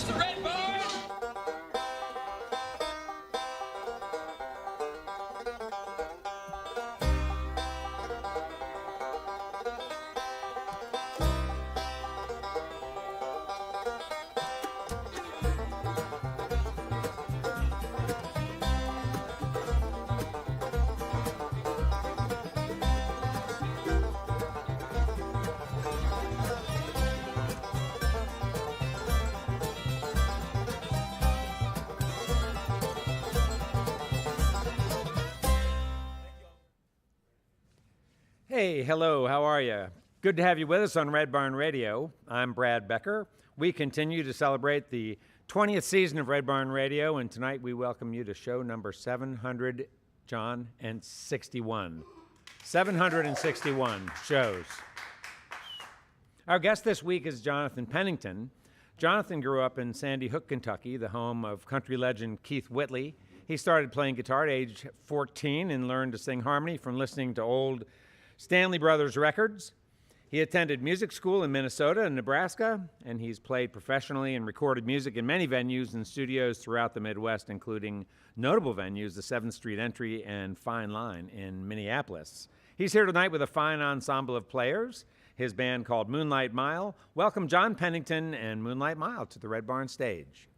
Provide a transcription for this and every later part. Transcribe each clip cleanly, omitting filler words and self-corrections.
the Red Barn. Hey, hello, how are you? Good to have you with us on Red Barn Radio. I'm Brad Becker. We continue to celebrate the 20th season of Red Barn Radio, and tonight we welcome you to show number 761. 761 shows. Our guest this week is Jonathan Pennington. Jonathan grew up in Sandy Hook, Kentucky, the home of country legend Keith Whitley. He started playing guitar at age 14 and learned to sing harmony from listening to old Stanley Brothers records. He attended music school in Minnesota and Nebraska, and he's played professionally and recorded music in many venues and studios throughout the Midwest, including notable venues, the 7th Street Entry and Fine Line in Minneapolis. He's here tonight with a fine ensemble of players, his band called Moonlight Mile. Welcome John Pennington and Moonlight Mile to the Red Barn stage.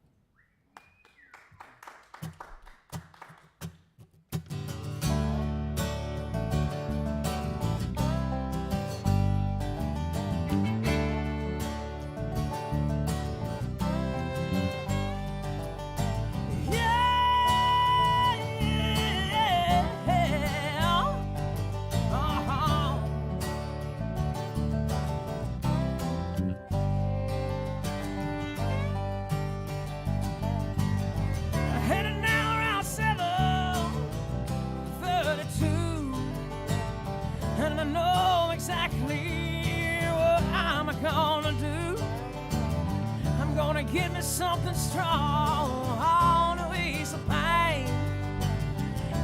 Give me something strong to ease the pain,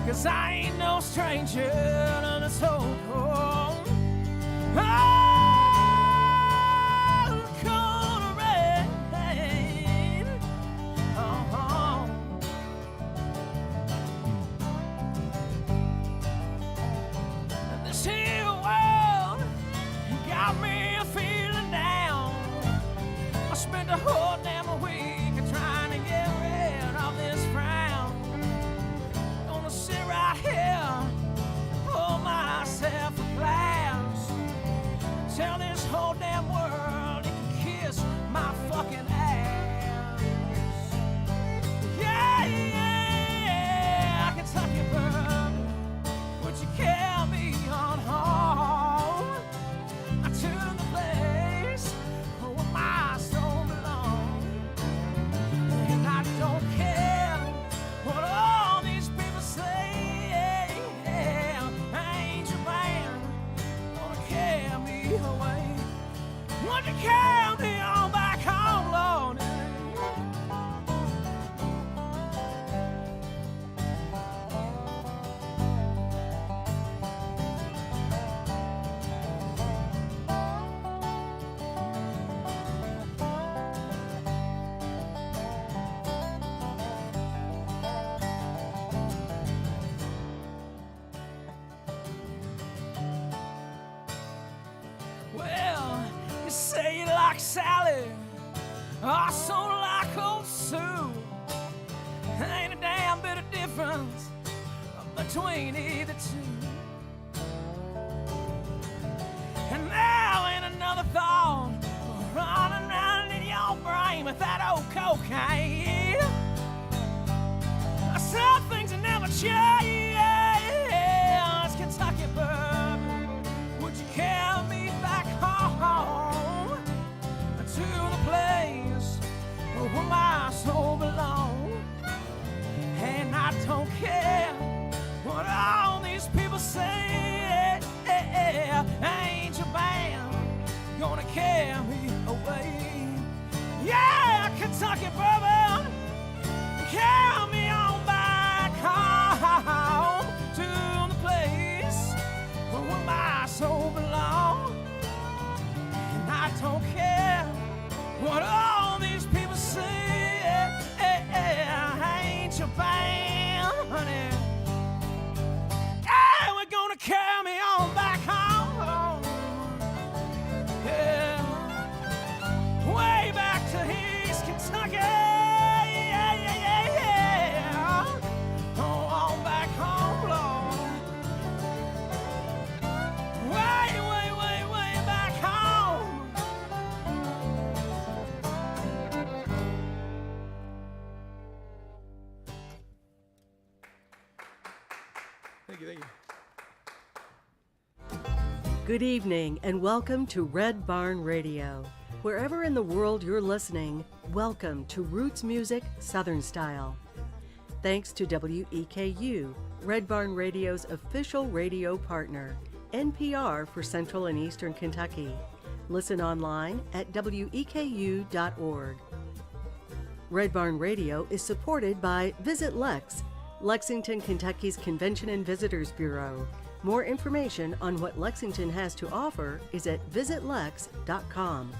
'cause I ain't no stranger to the so cold. Oh, cold rain. Oh. This here world got me feeling down. I spent the whole damn week trying to get rid of this frown. Gonna sit right here, pour myself a glass, tell this whole damn world it can kiss my fucking ass. Yeah, I can tuck you, bird. Would you carry me on home to the place where my soul belongs? And I don't care what all these people say. Ain't your man gonna carry me away? Would you carry me on back home, Lord? Well, you say you like Sally, I so like old Sue. Ain't a damn bit of difference between either two. And now ain't another thought running around in your brain with that old cocaine. Some things will never change. Kentucky bourbon, would you carry me back home to the place where my soul belongs? And I don't care what all these people say. Ain't your band gonna carry me away? Yeah, Kentucky bourbon, carry me on back home to the place where my soul belongs. And I don't care what all these people say. thank you. Good evening and welcome to Red Barn Radio. Wherever in the world you're listening, welcome to Roots Music Southern Style. Thanks to WEKU, Red Barn Radio's official radio partner, NPR for Central and Eastern Kentucky. Listen online at weku.org. Red Barn Radio is supported by Visit Lex, Lexington, Kentucky's Convention and Visitors Bureau. More information on what Lexington has to offer is at visitlex.com.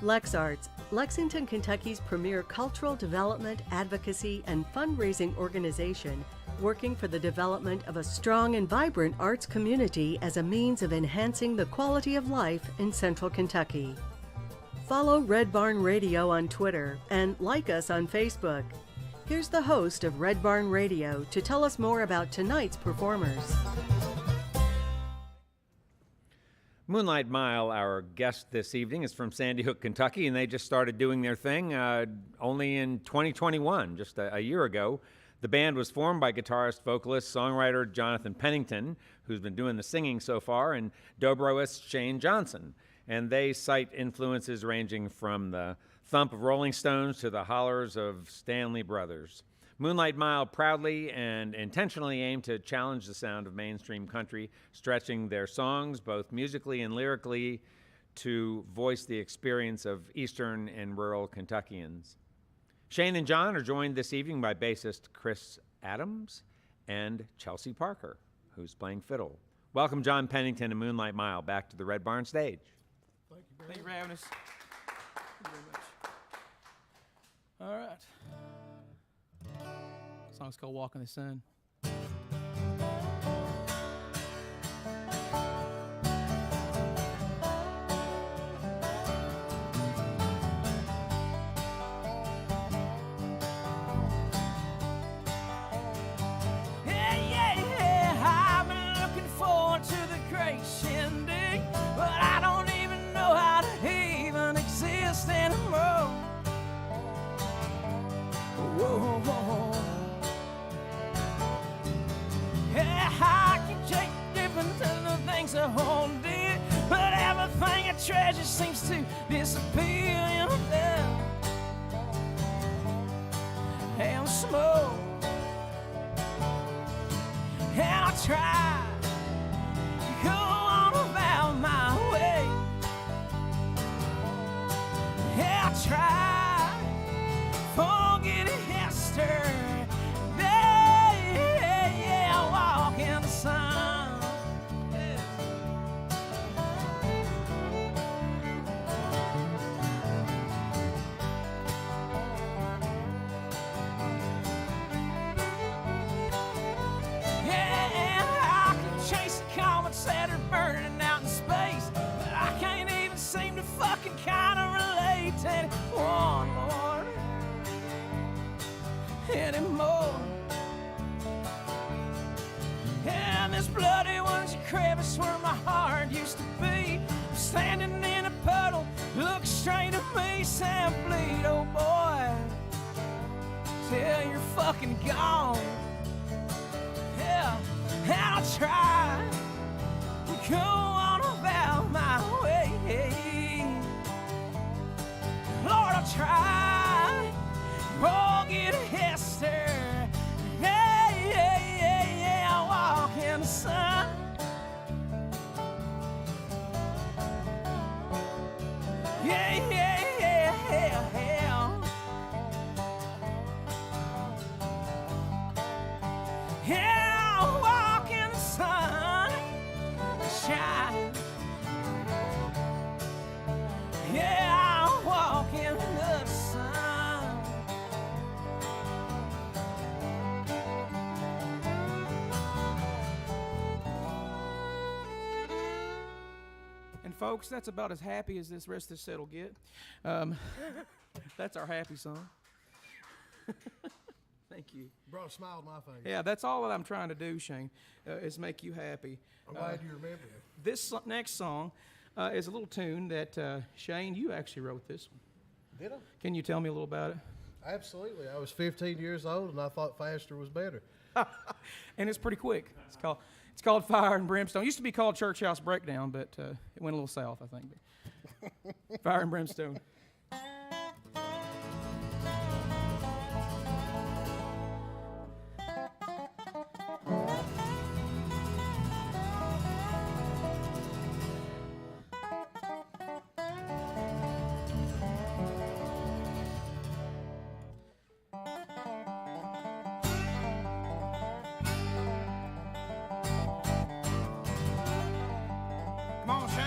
LexArts, Lexington, Kentucky's premier cultural development, advocacy, and fundraising organization, working for the development of a strong and vibrant arts community as a means of enhancing the quality of life in Central Kentucky. Follow Red Barn Radio on Twitter and like us on Facebook. Here's the host of Red Barn Radio to tell us more about tonight's performers. Moonlight Mile, our guest this evening, is from Sandy Hook, Kentucky, and they just started doing their thing only in 2021, just a year ago. The band was formed by guitarist, vocalist, songwriter Jonathan Pennington, who's been doing the singing so far, and dobroist Shane Johnson. And they cite influences ranging from the thump of Rolling Stones to the hollers of Stanley Brothers. Moonlight Mile proudly and intentionally aim to challenge the sound of mainstream country, stretching their songs both musically and lyrically to voice the experience of Eastern and rural Kentuckians. Shane and John are joined this evening by bassist Chris Adams and Chelsea Parker, who's playing fiddle. Welcome John Pennington and Moonlight Mile back to the Red Barn stage. Thank you for having us. Thank you very much. All right. Song's called Walk in the Sun. I've been looking forward to the great shindig, but I don't even know how to even exist anymore. Whoa, whoa, whoa. Yeah, I can take different things I hold dear, but everything I treasure seems to disappear in a bell and smoke. And I try to go on about my way. Yeah, I try to forget yesterday. Walk in the sun. Yeah, I can chase the comets that are burning out in space, but I can't even seem to fucking kind of relate to anyone, Lord, anymore. And this bloody one's a crevice where my heart used to be. I'm standing in a puddle, look straight at me, Sam, bleed, oh boy, till you're fucking gone. Yeah, and I'll try to go on about my way. Lord, I'll try to forget yesterday. Walk in the sun. Yeah, yeah, yeah, yeah, yeah. Yeah, I'll walk in the sun, shine. Yeah, I'll walk in the sun. And folks, that's about as happy as this rest of the set will get. That's our happy song. Thank you. Brought a smile to my face. Yeah, that's all that I'm trying to do, Shane, is make you happy. I'm glad you remember it. This next song is a little tune that, Shane, you actually wrote this one. Did I? Can you tell me a little about it? Absolutely. I was 15 years old, and I thought faster was better. And it's pretty quick. It's called Fire and Brimstone. It used to be called Church House Breakdown, but it went a little south, I think. But Fire and Brimstone. Come on, Shane.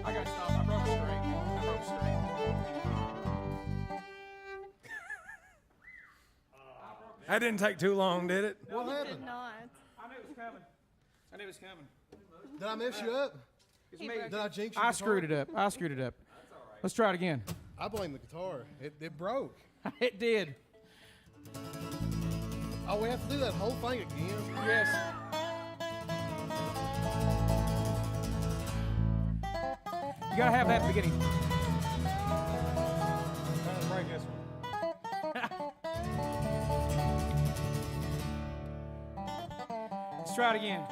I gotta stop. I broke a string. That didn't take too long, did it? What happened? Not. I knew it was coming. Did I mess you up? It's me. Did I jinx you? I screwed it up. That's all right. Let's try it again. I blame the guitar. It broke. It did. Oh, we have to do that whole thing again? Yes. You gotta have that at the beginning. Let's break this one. Let's try it again.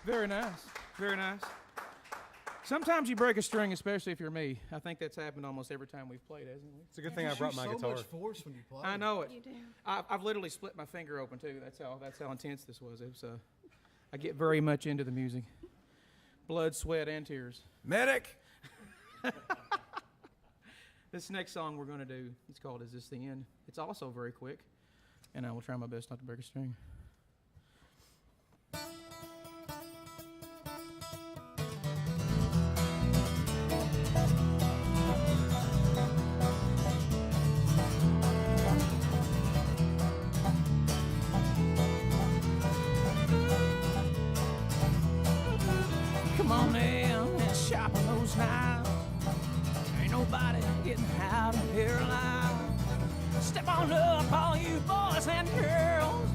Very nice. Very nice. Sometimes you break a string, especially if you're me. I think that's happened almost every time we've played, hasn't it? It's a good thing I brought my so guitar. much force when you play. I know it. You do. I've literally split my finger open too. That's how intense this was. It was. I get very much into the music. Blood, sweat, and tears. Medic! This next song we're going to do, it's called "Is This the End?" It's also very quick, and I will try my best not to break a string. Come on in and sharpen those knives. Ain't nobody getting out of here alive. Step on up, all you boys and girls.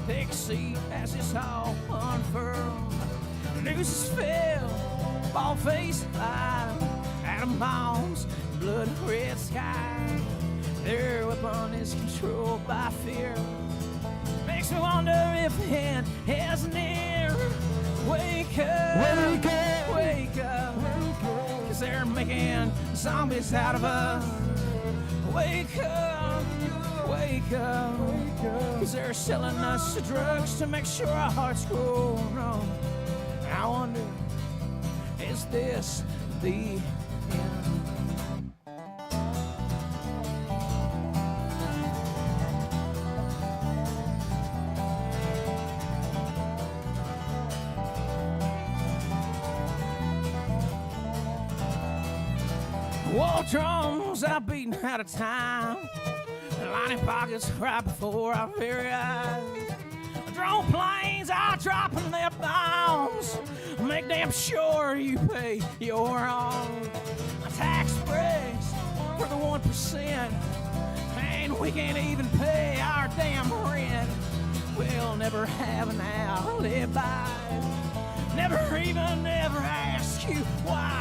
Take a seat as this all unfurls. Nooses fell, bald-faced light, atom bombs, blood red sky. Their weapon is controlled by fear. Makes me wonder if the end is near. Wake up, wake up, wake up, wake up, 'cause they're making zombies out of us. Wake up, wake up, wake up, 'cause they're selling us the drugs to make sure our hearts grow wrong. I wonder, is this the end? War drums are beating out of time, lining pockets right before our very eyes. Drone planes are dropping their bombs. Make damn sure you pay your own. Tax breaks for the 1%, and we can't even pay our damn rent. We'll never have an alibi. Never even ever ask you why.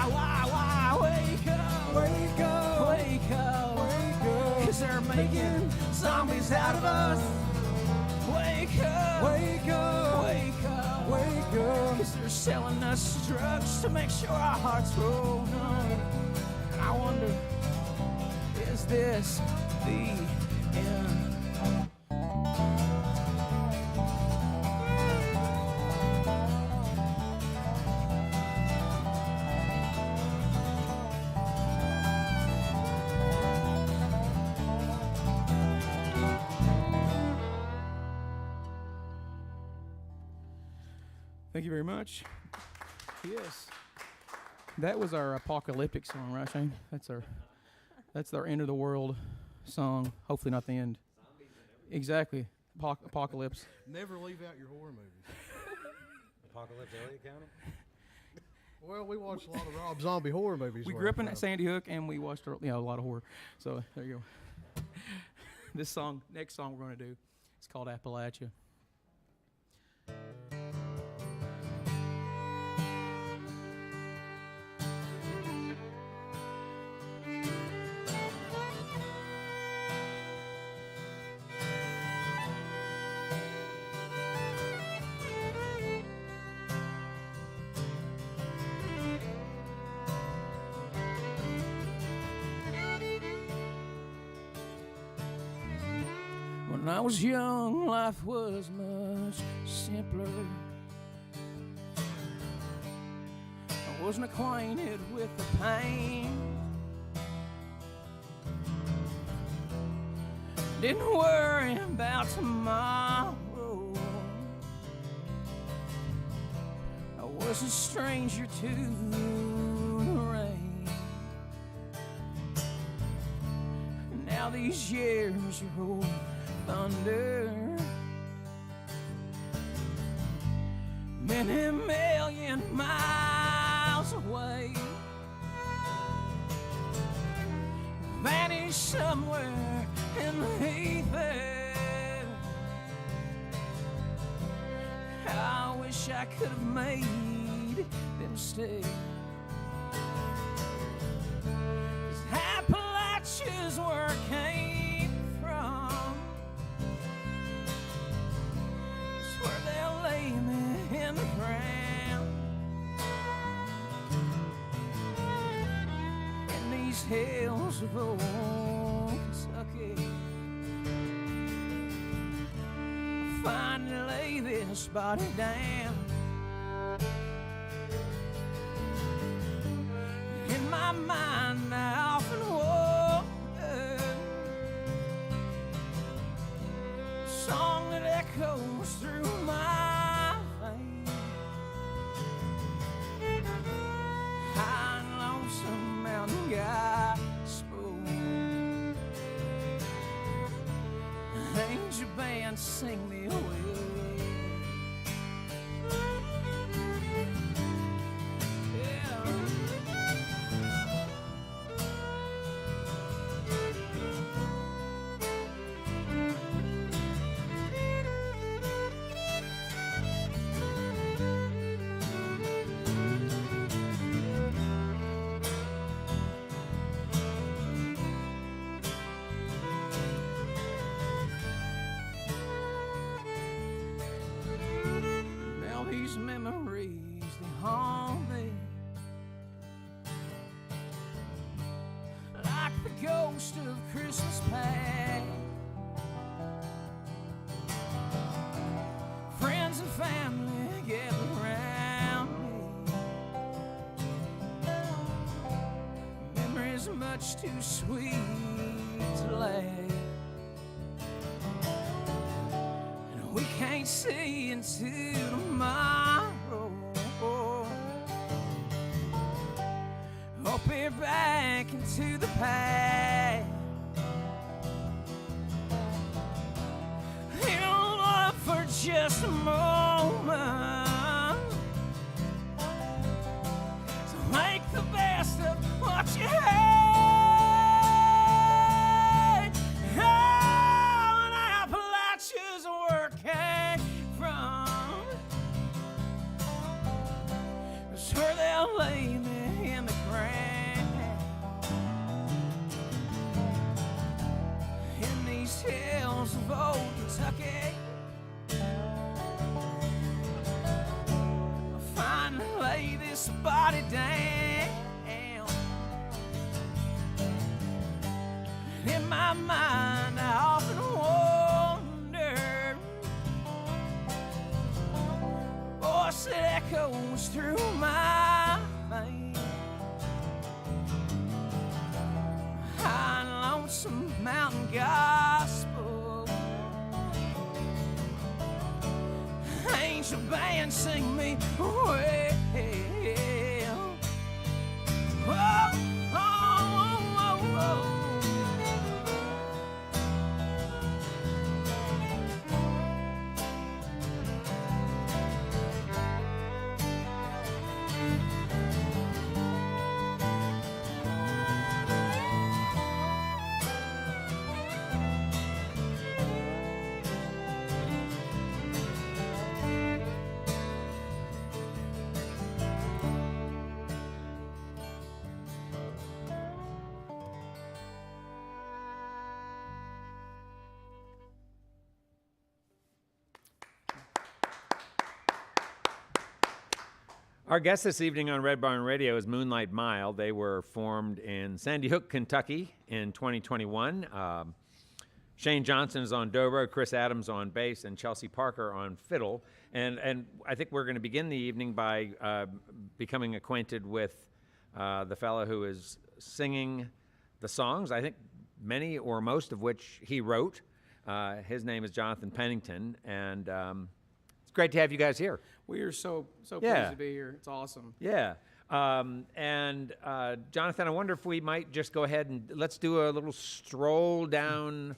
Wake up, wake up, wake up, wake up, 'cause they're making zombies out of us. Wake up, wake up, wake up, wake up, 'cause they're selling us drugs to make sure our hearts grow numb. And I wonder, is this the end? Thank you very much. Yes. That was our apocalyptic song, right, Shane? That's our end of the world song. Hopefully not the end. Exactly. Apocalypse. Never leave out your horror movies. Apocalypse Elliott County? Well, we watched a lot of Rob Zombie horror movies. We grew up in Sandy Hook, and we watched a lot of horror. So there you go. Next song we're going to do, it's called Appalachia. When I was young, life was much simpler. I wasn't acquainted with the pain. Didn't worry about tomorrow. I was a stranger to the rain. Now these years roll thunder, many million miles away, vanish somewhere in the ether. I wish I could have made them stay. 'Cause Appalachia's where I came from. Where they'll lay me in the ground. In these hills of old Kentucky, I finally lay this body down. In my mind I often wonder, a song that echoes through my veins. High and lonesome mountain gospel, angel band sing me away. is much too sweet to last. And we can't see into tomorrow. Or peer back into the past. You don't love for just a moment. So make the best of what you had. Oh, and Appalachia's where it came from. It's where they'll lay me in the ground. In these hills of old Kentucky, I'll finally lay this body down. And in my mind, I often wonder, voice that echoes through my veins, high and lonesome mountain gospel. Angel band sing me well. Oh, oh, oh, oh, Our guest this evening on Red Barn Radio is Moonlight Mile. They were formed in Sandy Hook, Kentucky in 2021. Shane Johnson is on dobro, Chris Adams on bass, and Chelsea Parker on fiddle. And I think we're going to begin the evening by becoming acquainted with the fellow who is singing the songs, I think many or most of which he wrote. His name is Jonathan Pennington, and it's great to have you guys here. We are so Yeah. pleased to be here. It's awesome. Yeah. And Jonathan, I wonder if we might just go ahead and let's do a little stroll down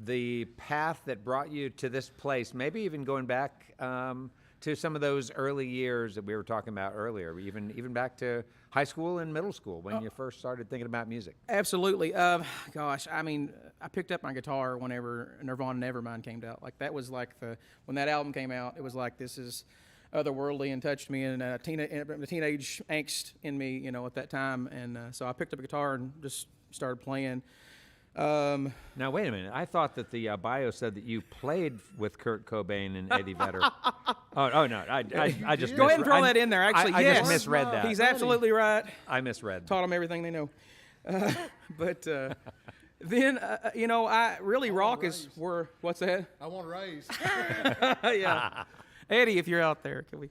the path that brought you to this place, maybe even going back to some of those early years that we were talking about earlier, even back to high school and middle school when you first started thinking about music. Absolutely. Gosh, I mean, I picked up my guitar whenever Nirvana Nevermind came out. Like, that was like when that album came out, it was like, this is otherworldly and touched me, and the teenage angst in me, at that time. And so I picked up a guitar and just started playing. Now, wait a minute. I thought that the bio said that you played with Kurt Cobain and Eddie Vedder. Oh no. I just Go ahead and throw that in there. Actually, I yes. just misread that. He's absolutely right. I misread. Taught them everything they know. But then, I really rock is where, what's that? I want to raise. Yeah. Eddie, if you're out there, can we?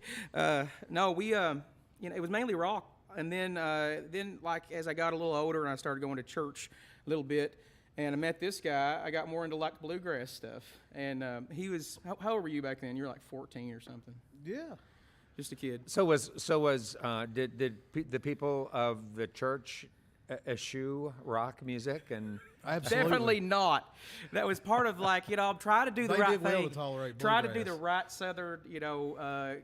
No, we, it was mainly rock. And then like, as I got a little older and I started going to church a little bit, and I met this guy, I got more into like bluegrass stuff. And he was, how old were you back then? You were like 14 or something. Yeah. Just a kid. Did the people of the church eschew rock music? And Absolutely. Definitely not. That was part of like, try to do the They right did well thing. to tolerate Try to do bluegrass. the right southern,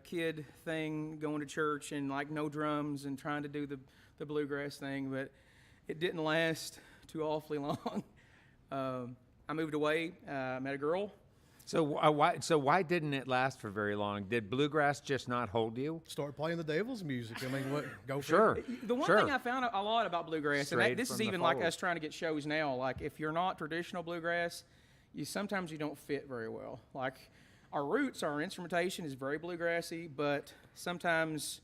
kid thing, going to church and like no drums and trying to do the bluegrass thing, but it didn't last too awfully long. I moved away, met a girl. So why didn't it last for very long? Did bluegrass just not hold you? Start playing the devil's music. I mean, what? Go for Sure. it. The one Sure. thing I found a lot about bluegrass, Straight and this from is the even like fold. us trying to get shows now, like if you're not traditional bluegrass, sometimes you don't fit very well. Like our roots, our instrumentation is very bluegrassy, but sometimes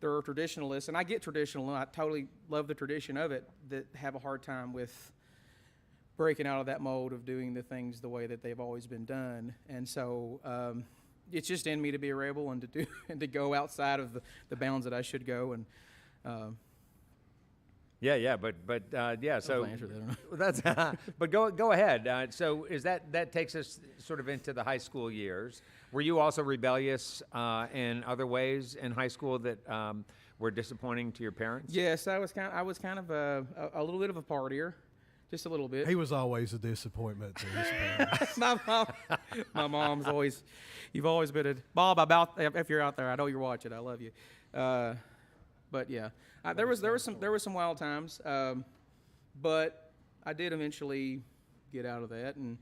there are traditionalists, and I get traditional, and I totally love the tradition of it, that have a hard time with breaking out of that mold of doing the things the way that they've always been done. And so it's just in me to be a rebel and to do and to go outside of the bounds that I should go. And Yeah. But yeah. So answer that. that's. But go ahead. So is that takes us sort of into the high school years? Were you also rebellious in other ways in high school that were disappointing to your parents? Yes, I was kind of a little bit of a partier, just a little bit. He was always a disappointment to his parents. my mom's always, you've always been a Bob. If you're out there, I know you're watching. I love you. But yeah, there was some wild times, but I did eventually get out of that and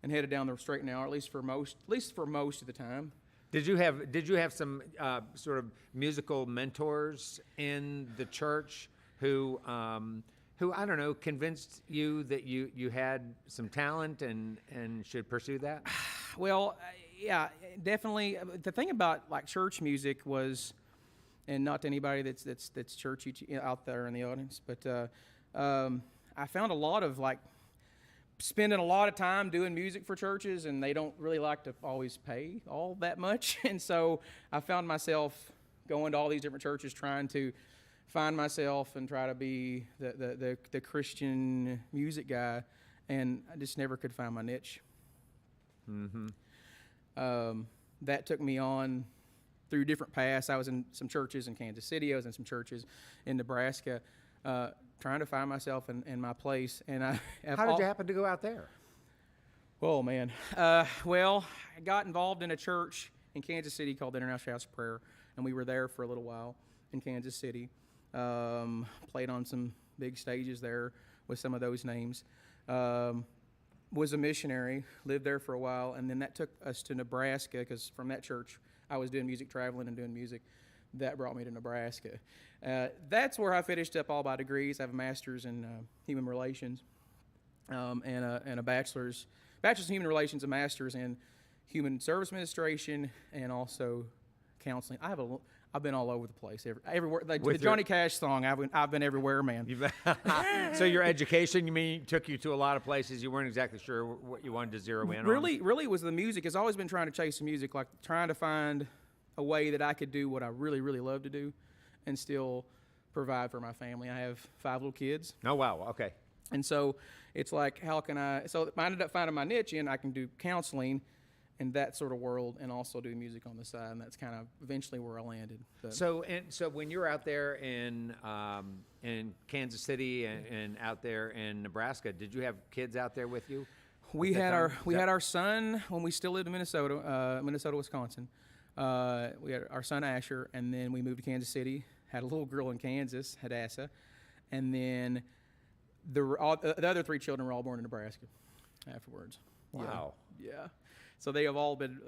headed down the straight and narrow, at least for most of the time. Did you have some sort of musical mentors in the church who I don't know convinced you that you had some talent and should pursue that? Well, yeah, definitely. The thing about like church music was, and not to anybody that's churchy out there in the audience, but I found a lot of like spending a lot of time doing music for churches, and they don't really like to always pay all that much. And so I found myself going to all these different churches trying to find myself and try to be the Christian music guy, and I just never could find my niche. Mm-hmm. That took me on through different paths. I was in some churches in Kansas City. I was in some churches in Nebraska, trying to find myself in my place. And How did you happen to go out there? Oh, man. Well, I got involved in a church in Kansas City called the International House of Prayer, and we were there for a little while in Kansas City. Played on some big stages there with some of those names. Was a missionary, lived there for a while, and then that took us to Nebraska, because from that church, I was doing music, traveling and doing music. That brought me to Nebraska. That's where I finished up all my degrees. I have a master's in human relations and a bachelor's in human relations, a master's in human service administration, and also counseling. I've been all over the place, everywhere. Like the Johnny Cash song, I've been everywhere, man. So your education, you mean, took you to a lot of places you weren't exactly sure what you wanted to zero in on? Really, it was the music. It's always been trying to chase the music, like trying to find a way that I could do what I really, really love to do and still provide for my family. I have 5 little kids. Oh, wow. Okay. And so it's like, how can I? So I ended up finding my niche, and I can do counseling in that sort of world and also do music on the side, and that's kind of eventually where I landed. But So when you were out there in Kansas City and out there in Nebraska, did you have kids out there with you? We had our son when we still lived in Minnesota, Wisconsin. We had our son Asher, and then we moved to Kansas City. Had a little girl in Kansas, Hadassah, and then the other 3 children were all born in Nebraska afterwards. Wow. Yeah. So they have all been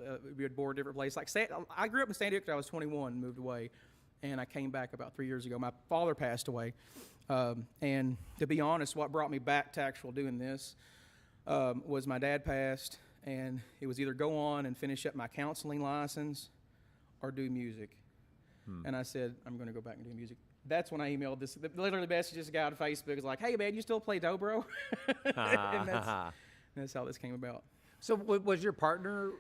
born different places. Like I grew up in Sandy Hook until I was 21 and moved away, and I came back about 3 years ago. My father passed away, and to be honest, what brought me back to actual doing this was my dad passed, and it was either go on and finish up my counseling license or do music. And I said, I'm going to go back and do music. That's when I emailed this. Literally messaged this guy on Facebook. It's like, hey, man, you still play dobro? And that's how this came about. So was your partner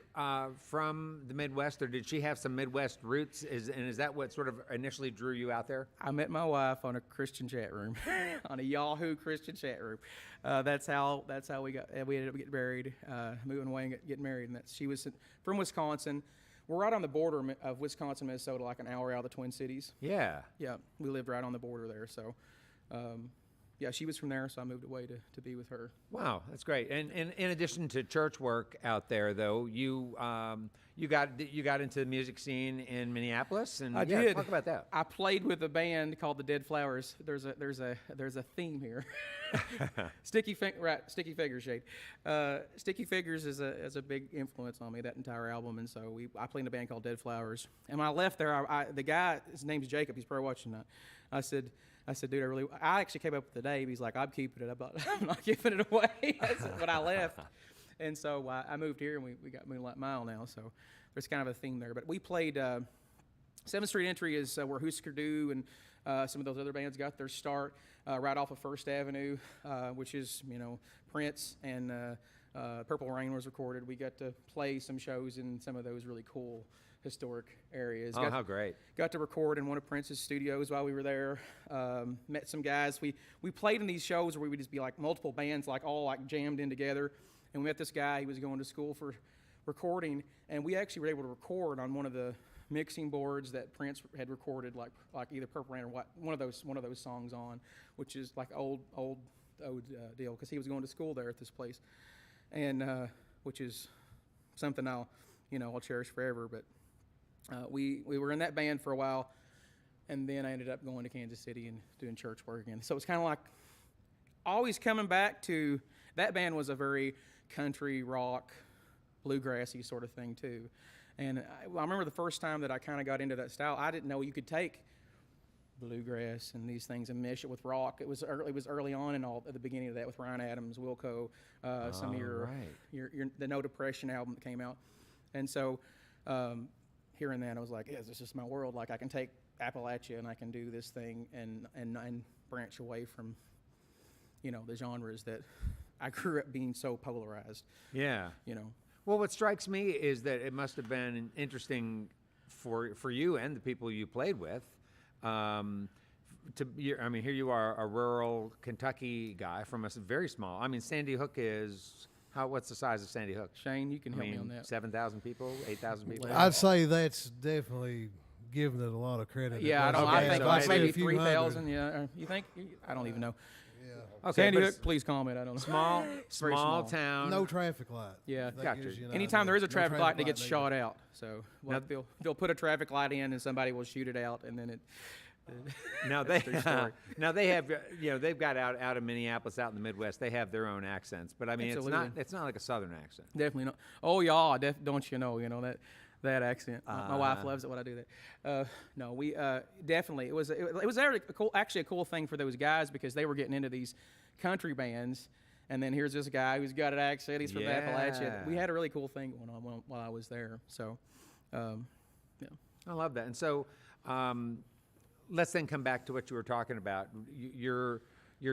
from the Midwest, or did she have some Midwest roots? And is that what sort of initially drew you out there? I met my wife on a Christian chat room, on a Yahoo Christian chat room. That's how we ended up getting married, moving away and getting married. And she was from Wisconsin. We're right on the border of Wisconsin, Minnesota, like an hour out of the Twin Cities. Yeah. Yeah, we lived right on the border there. So, yeah, she was from there, so I moved away to be with her. Wow, that's great. And in addition to church work out there, though, you got into the music scene in Minneapolis, and I did. Talk about that. I played with a band called the Dead Flowers. There's a theme here. Sticky Figures, Shade. Sticky Figures is a big influence on me, that entire album, and so I played in a band called Dead Flowers. And when I left there, the guy, his name's Jacob. He's probably watching that. I said, dude, I actually came up with the name. He's like, I'm keeping it. I'm not giving it away. That's when I left. And so I moved here, and we got Moonlight Mile now. So there's kind of a theme there. But we played 7th Street Entry is where Husker Du and some of those other bands got their start, right off of First Avenue, which is, Prince and Purple Rain was recorded. We got to play some shows in some of those really cool historic areas. Oh, how great. Got to record in one of Prince's studios while we were there. Met some guys. We played in these shows where we would just be like multiple bands, like all like jammed in together. And we met this guy. He was going to school for recording, and we actually were able to record on one of the mixing boards that Prince had recorded, like either Purple Rain or one of those songs on, which is like old deal, because he was going to school there at this place, and which is something I'll cherish forever. But we were in that band for a while, and then I ended up going to Kansas City and doing church work again. So it's kind of like always coming back to that band was a very country rock, bluegrassy sort of thing too. And I remember the first time that I kind of got into that style, I didn't know you could take bluegrass and these things and mesh it with rock. It was early on and all at the beginning of that with Ryan Adams, Wilco, some of your the No Depression album that came out. And so hearing that, I was like, yeah, this is my world. Like I can take Appalachia and I can do this thing and branch away from the genres that I grew up being so polarized. Yeah. Well, what strikes me is that it must have been interesting for you and the people you played with. Here you are, a rural Kentucky guy from a very small. I mean, Sandy Hook is what's the size of Sandy Hook? Shane, you can help me on that. 7,000 people, 8,000 people. I'd say that's definitely giving it a lot of credit. Yeah, I think like maybe 3,000. Yeah, you think? I don't even know. Okay, Sandy Hook, please comment. I don't know. Small town. No traffic light. Yeah, gotcha. Anytime there is a traffic light, it gets shot out. So they'll put a traffic light in, and somebody will shoot it out, and then it. Now they have they've got out of Minneapolis, out in the Midwest. They have their own accents, but I mean it's not like a Southern accent. Definitely not. Oh y'all, don't you know that accent. My wife loves it when I do that. No, we definitely it was actually a cool thing for those guys because they were getting into these country bands, and then here's this guy who's got an accent. He's from Appalachia. We had a really cool thing going on while I was there. So, yeah. I love that. And so, let's then come back to what you were talking about. Your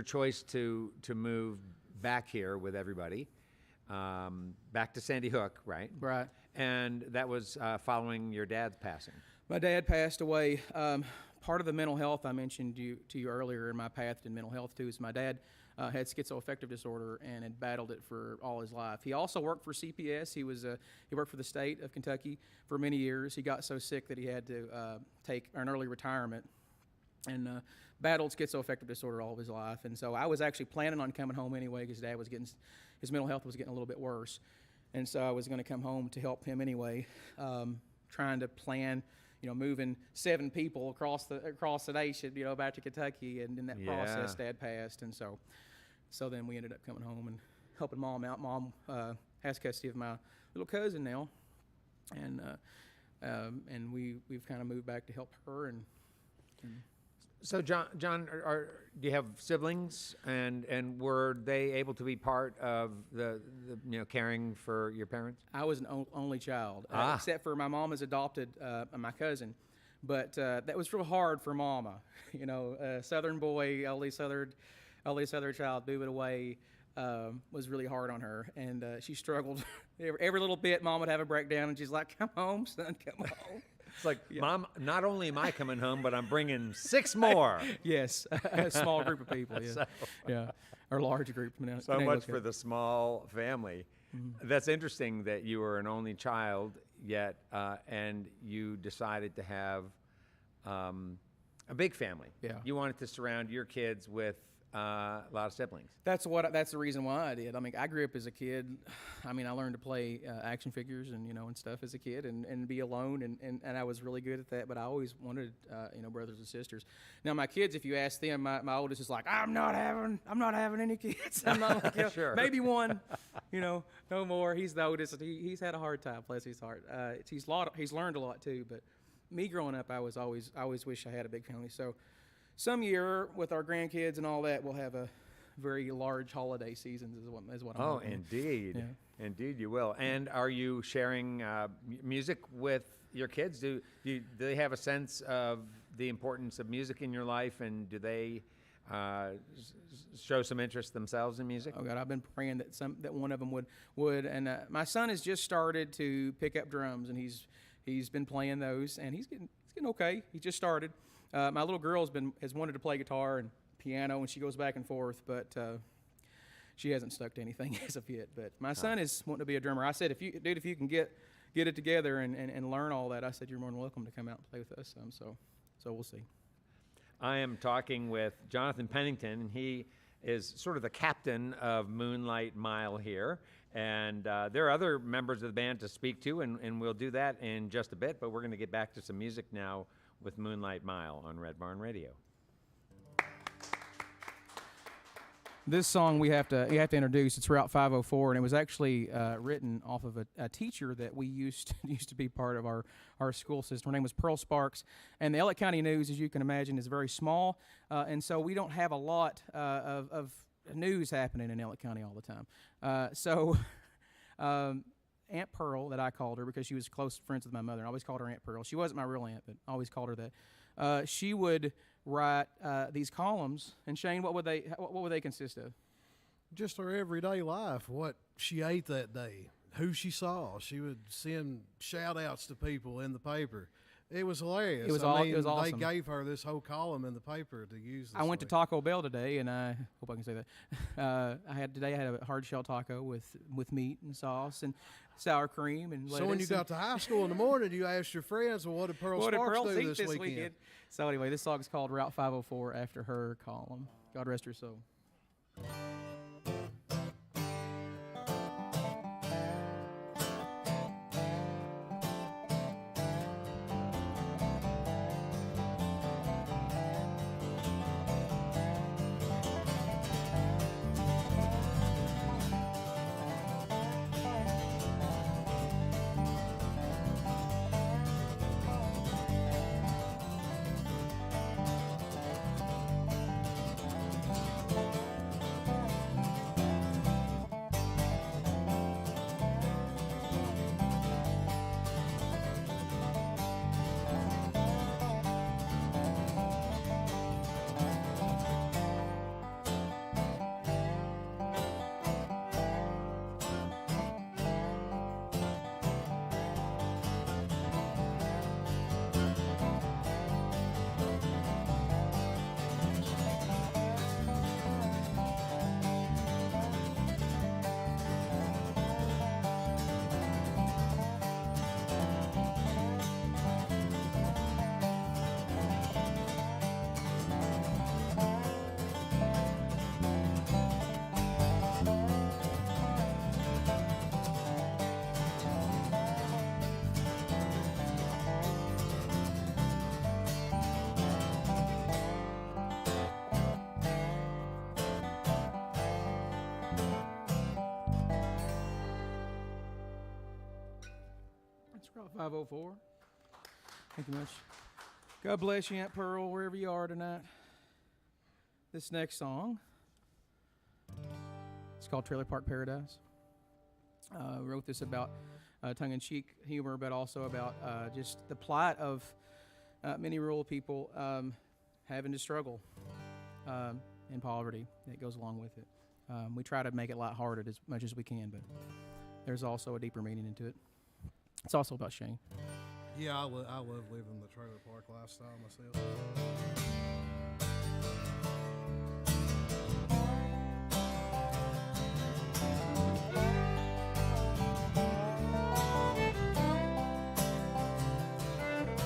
choice to move back here with everybody, back to Sandy Hook, right? Right. And that was following your dad's passing. My dad passed away. Part of the mental health I mentioned to you earlier in my path to mental health too is my dad had schizoaffective disorder and had battled it for all his life. He also worked for CPS. He worked for the state of Kentucky for many years. He got so sick that he had to take an early retirement and battled schizoaffective disorder all of his life. And so I was actually planning on coming home anyway because Dad was his mental health was getting a little bit worse. And so I was going to come home to help him anyway, trying to plan, moving 7 people across the nation, back to Kentucky. And in that process, Dad passed. And so then we ended up coming home and helping Mom out. Mom has custody of my little cousin now. And we've kind of moved back to help her. And So, John, do you have siblings, and were they able to be part of the caring for your parents? I was an only child, except for my mom is adopted my cousin, but that was real hard for Mama. Southern boy, only Southern child, moving away was really hard on her, and she struggled every little bit. Mom would have a breakdown, and she's like, "Come home, son, come home." It's like, Mom, not only am I coming home, but I'm bringing 6 more. Yes, a small group of people, or large group. So much for the small family. Mm-hmm. That's interesting that you were an only child, yet, and you decided to have a big family. Yeah. You wanted to surround your kids with a lot of siblings. That's the reason why I did. I mean, I grew up as a kid. I mean, I learned to play action figures and stuff as a kid, and be alone, and I was really good at that. But I always wanted brothers and sisters. Now my kids, if you ask them, my oldest is like, I'm not having any kids. I'm not like, sure. Maybe one, no more. He's the oldest. He's had a hard time. Bless his heart. He's learned a lot too. But me growing up, I always wish I had a big family. So. Some year with our grandkids and all that, we'll have a very large holiday seasons is what I'm hoping. Indeed. Yeah. Indeed you will. And are you sharing music with your kids? Do they have a sense of the importance of music in your life, and do they show some interest themselves in music? Oh God, I've been praying that one of them would. And my son has just started to pick up drums, and he's been playing those, and he's getting okay. He just started. My little girl has wanted to play guitar and piano, and she goes back and forth, but she hasn't stuck to anything as of yet. But my son is wanting to be a drummer. I said, if you can get it together and learn all that, I said, you're more than welcome to come out and play with us. So we'll see. I am talking with Jonathan Pennington, and he is sort of the captain of Moonlight Mile here. And there are other members of the band to speak to, and we'll do that in just a bit. But we're going to get back to some music now with Moonlight Mile on Red Barn Radio. This song you have to introduce. It's Route 504, and it was actually written off of a teacher that we used to be part of our school system. Her name was Pearl Sparks, and the Elliott County News, as you can imagine, is very small, and so we don't have a lot of news happening in Elliott County all the time. So Aunt Pearl, that I called her because she was close friends with my mother, and I always called her Aunt Pearl. She wasn't my real aunt, but I always called her that. She would write these columns, and Shane, what would they consist of? Just her everyday life, what she ate that day, who she saw. She would send shout-outs to people in the paper. It was hilarious. It was awesome. They gave her this whole column in the paper to use this I went to week. Taco Bell today, and I hope I can say that. I had a hard shell taco with meat and sauce and sour cream and lettuce. So when you got to high school in the morning, you asked your friends, well, what did Pearl Sparks do this weekend? So anyway, this song is called Route 504 after her column. God rest her soul. Route 504. Thank you much. God bless you, Aunt Pearl, wherever you are tonight. This next song, it's called Trailer Park Paradise. Wrote this about tongue-in-cheek humor, but also about just the plight of many rural people having to struggle in poverty that goes along with it. We try to make it lighthearted as much as we can, but there's also a deeper meaning into it. It's also about Shane. Yeah, I love living the trailer park lifestyle myself.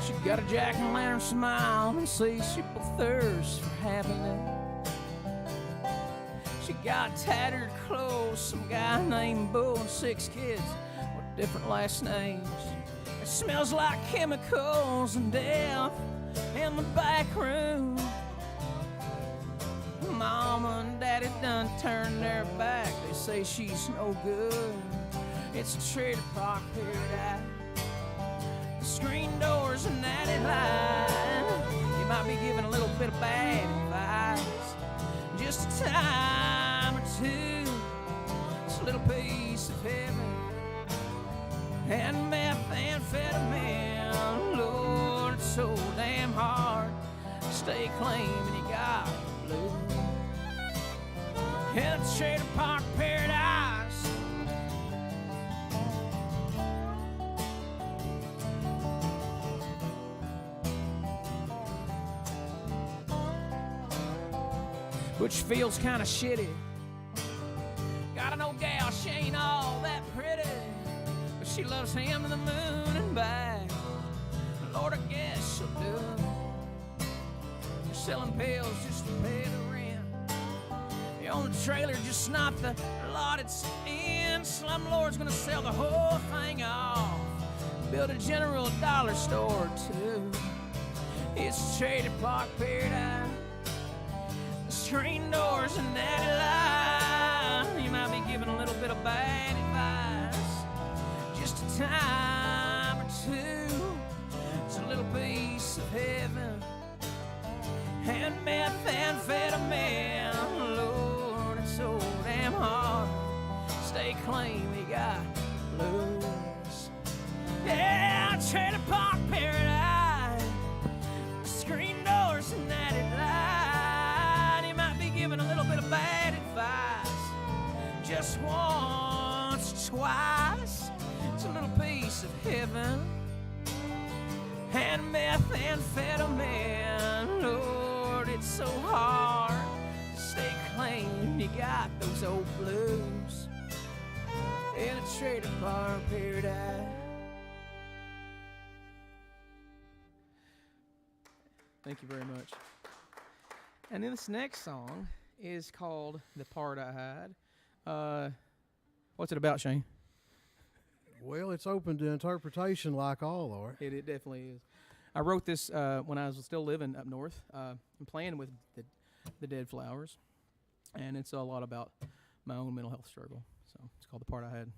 She got a jack-o'-lantern smile and insatiable thirst for happiness. She got tattered clothes, some guy named Bo, and 6 kids with different last names. It smells like chemicals and death in the back room. Mama and Daddy done turned their back. They say she's no good. It's a trailer park paradise. The screen doors and natty line. You might be giving a little bit of bad advice. Just a time or two. It's a little piece of heaven. And methamphetamine. Lord, it's so damn hard. Stay clean when you got the blues. in a trailer park paradise. Which feels kind of shitty. Got an old gal, she ain't all that pretty, but she loves him to the moon and back. Lord, I guess she'll do it. You're selling pills just to pay the rent. You own a trailer, just not the lot it's in. Slumlord's gonna sell the whole thing off, build a general dollar store too. It's a trailer park paradise. Screen doors and that line. You might be giving a little bit of bad advice. Just a time or two. It's a little piece of heaven. And methamphetamine. Lord, it's so damn hard. Stay clean, we got blues. Yeah, trailer park paradise. Screen doors and that line. Giving a little bit of bad advice. Just once or twice. It's a little piece of heaven. And methamphetamine. Lord, it's so hard to stay clean. You got those old blues in a trailer park paradise. Thank you very much. And then this next song is called The Part I Hide. What's it about, Shane? Well, it's open to interpretation like all art. It definitely is. I wrote this when I was still living up north and playing with the Dead Flowers. And it's a lot about my own mental health struggle. So it's called The Part I Had.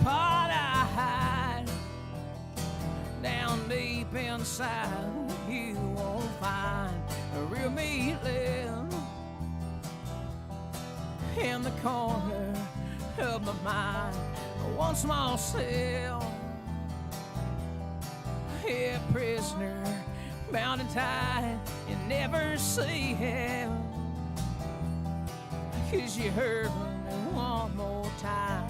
Part I hide down deep inside, you won't find a real me live in the corner of my mind. One small cell, a prisoner bound and tied. You never see him, 'cause you heard me one more time.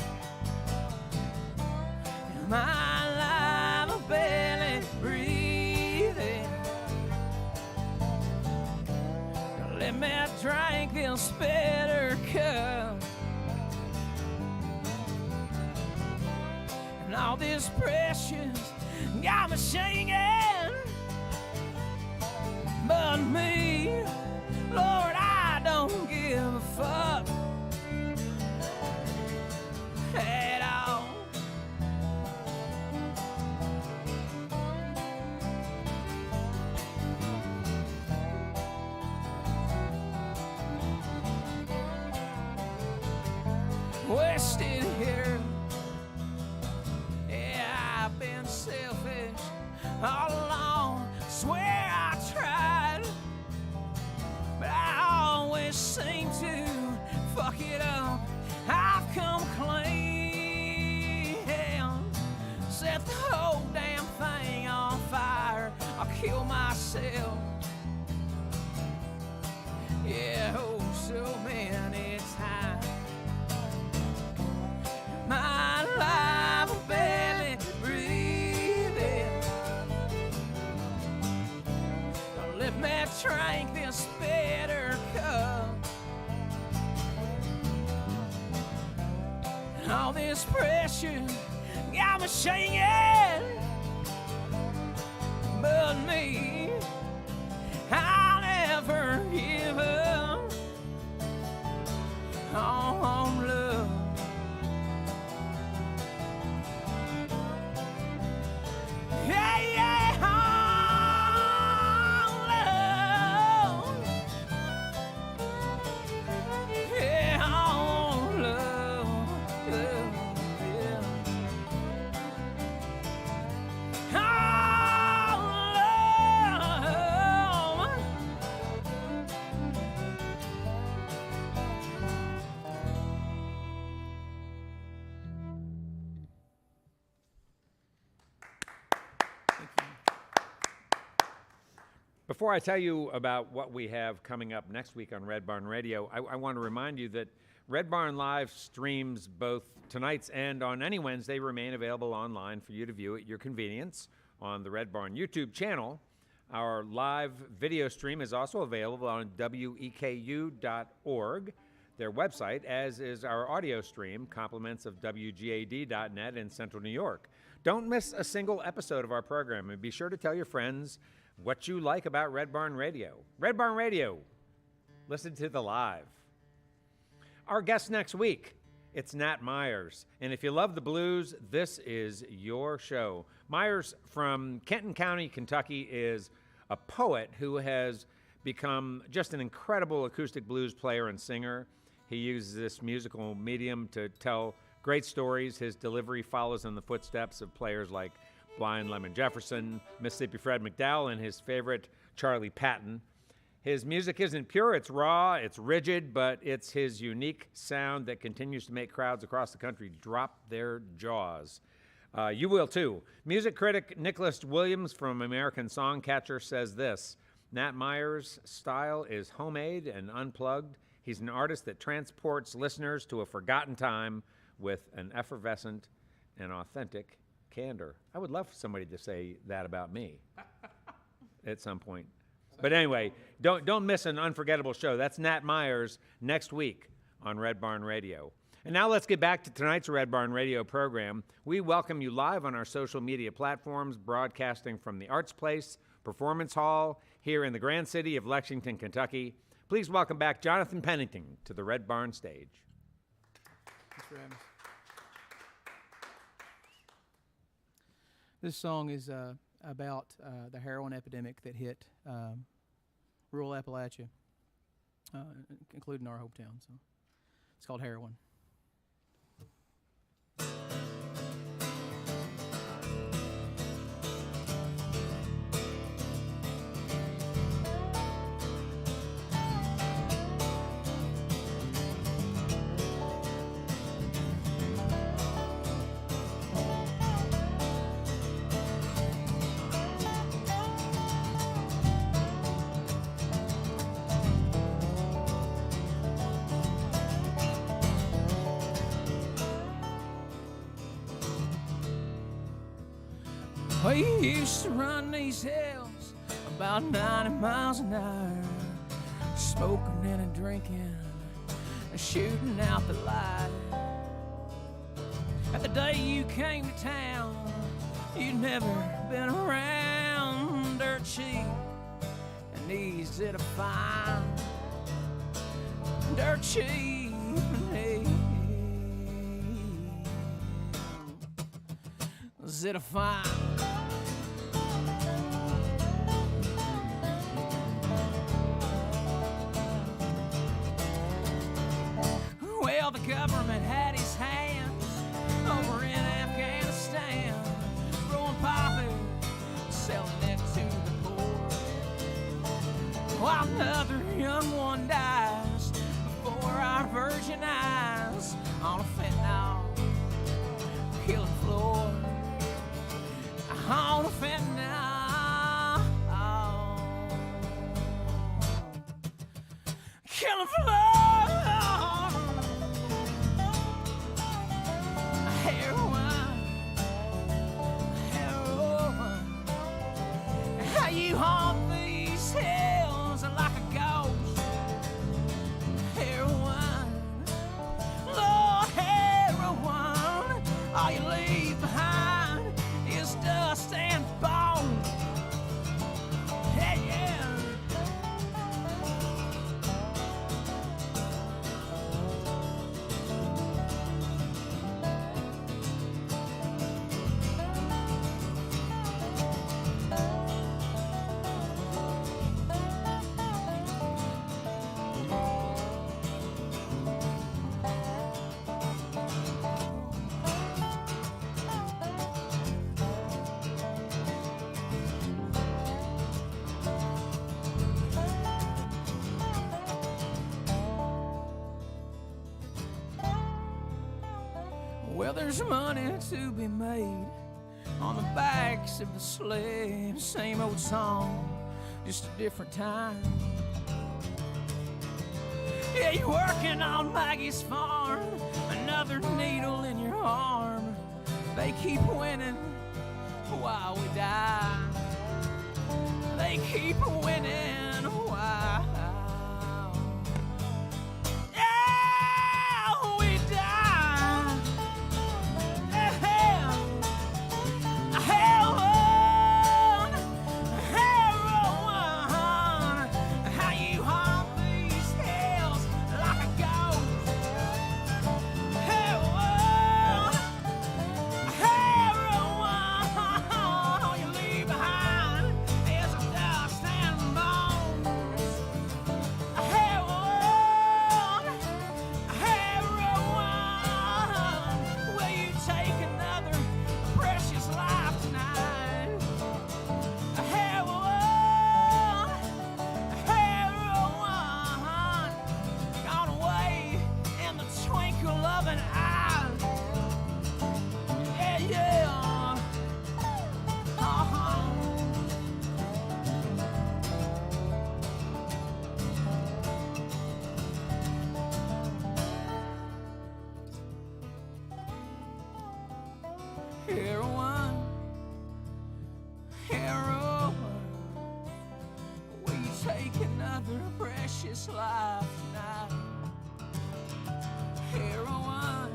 My life, barely breathing. Let me drink this bitter cup, and all this precious got me singing. But me, Lord, I don't give a fuck at all. Wasted here. Yeah, I've been selfish all along. Swear I tried, but I always seem to fuck it up. I've come clean, set the whole damn thing on fire. I'll kill myself. Yeah, oh, so many times. My life barely breathing. Don't let me drink this bitter cup, and all this pressure got me singing. But me, I'll never give up on love. Yeah, yeah, on love. Yeah, on love, love, yeah. On love. Before I tell you about what we have coming up next week on Red Barn Radio, I want to remind you that Red Barn Live streams both tonight's and on any Wednesday remain available online for you to view at your convenience on the Red Barn YouTube channel. Our live video stream is also available on weku.org, their website, as is our audio stream, compliments of wgad.net in Central New York. Don't miss a single episode of our program, and be sure to tell your friends what you like about Red Barn Radio. Red Barn Radio, listen to the live. Our guest next week, it's Nat Myers. And if you love the blues, this is your show. Myers from Kenton County, Kentucky, is a poet who has become just an incredible acoustic blues player and singer. He uses this musical medium to tell great stories. His delivery follows in the footsteps of players like Blind Lemon Jefferson, Mississippi Fred McDowell, and his favorite, Charlie Patton. His music isn't pure, it's raw, it's rigid, but it's his unique sound that continues to make crowds across the country drop their jaws. You will too. Music critic Nicholas Williams from American Songcatcher says this: Nat Myers' style is homemade and unplugged. He's an artist that transports listeners to a forgotten time with an effervescent and authentic candor. I would love for somebody to say that about me at some point. But anyway, don't miss an unforgettable show. That's Nat Myers next week on Red Barn Radio. And now let's get back to tonight's Red Barn Radio program. We welcome you live on our social media platforms, broadcasting from the Arts Place Performance Hall here in the grand city of Lexington, Kentucky. Please welcome back Jonathan Pennington to the Red Barn stage. Thanks for having us. This song is about the heroin epidemic that hit rural Appalachia, including our hometown. So it's called Heroin. We used to run these hills about 90 miles an hour, smoking and a drinking and shooting out the light. At the day you came to town, you'd never been around, dirt cheap and easy to find, dirt cheap and easy to find. Well, the government had his hands over in Afghanistan, growing poppy, selling it to the poor, while another young one dies before our virgin eyes on a fentanyl killing floor, on a fentanyl killing floor. You haunt these hills like a ghost. Heroin, Lord, heroin. All you leave behind is dust and bone. Hey, yeah. Well, there's money to be made on the backs of the slaves. Same old song, just a different time. Yeah, you're working on Maggie's farm, another needle in your arm. They keep winning while we die. They keep winning while we die. Heroin, how you haunt these hills like a ghost. Heroin, all you leave behind is a dust and bones. Heroin, will you take another precious life tonight? Heroin, gone away in the twinkle of an eye. Yeah, yeah. Uh-huh. Heroin, will you take another precious life tonight? Heroin,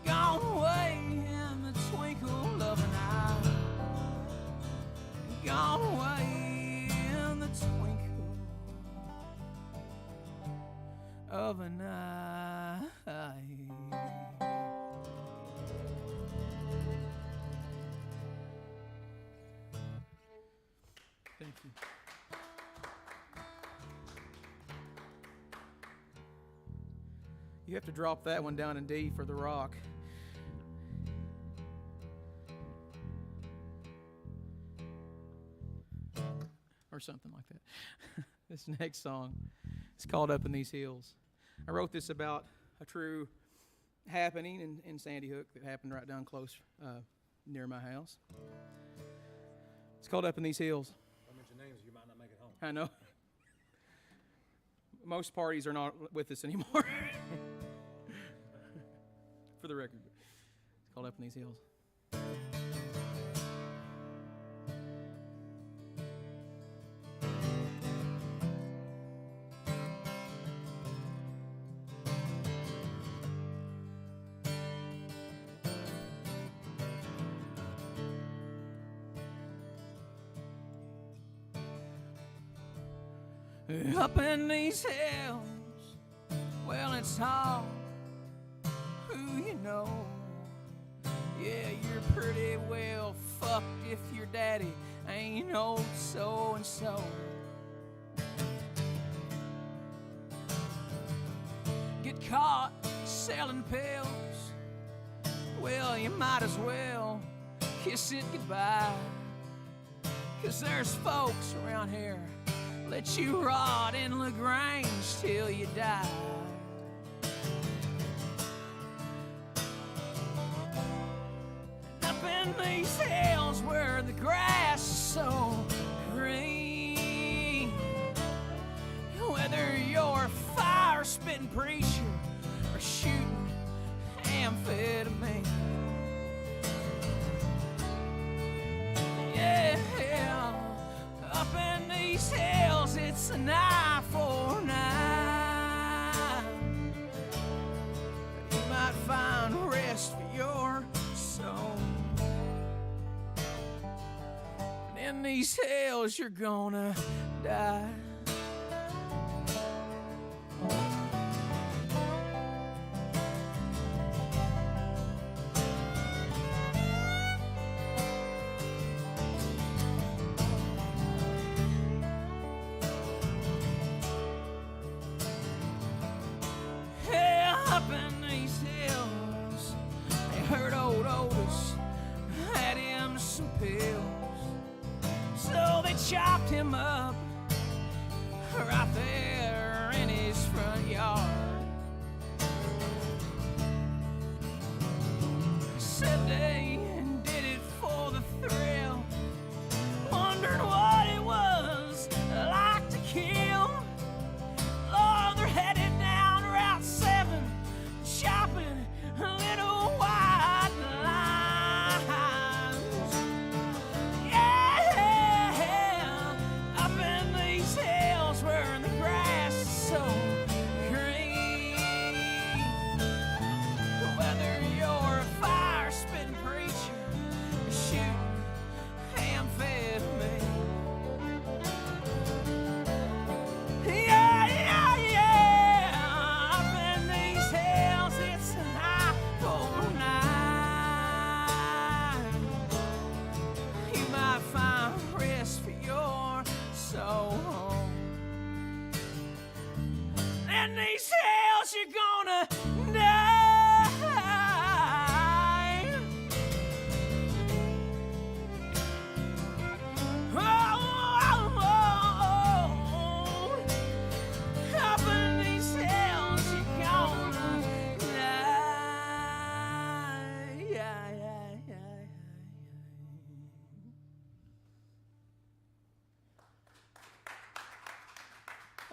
gone away in the twinkle of an eye. Gone away in the twinkle of an eye. Thank you. You have to drop that one down in D for the rock. Or something like that. This next song is called Up in These Hills. I wrote this about a true happening in Sandy Hook that happened right down close near my house. It's called Up in These Hills. Don't mention names, you might not make it home. I know. Most parties are not with us anymore. For the record. It's called Up in These Hills. Up in these hills, well, it's all who you know. Yeah, you're pretty well fucked if your daddy ain't old so-and-so. Get caught selling pills, well, you might as well kiss it goodbye. 'Cause there's folks around here let you rot in LaGrange till you die. Up in these hills where the grass is so green, whether you're a fire-spitting preacher or shooting amphetamine. Yeah, up in these hills, it's an eye for an eye. You might find rest for your soul. And in these hills, you're gonna die. Chopped him up right there in his front yard. Said they did it for the thrill.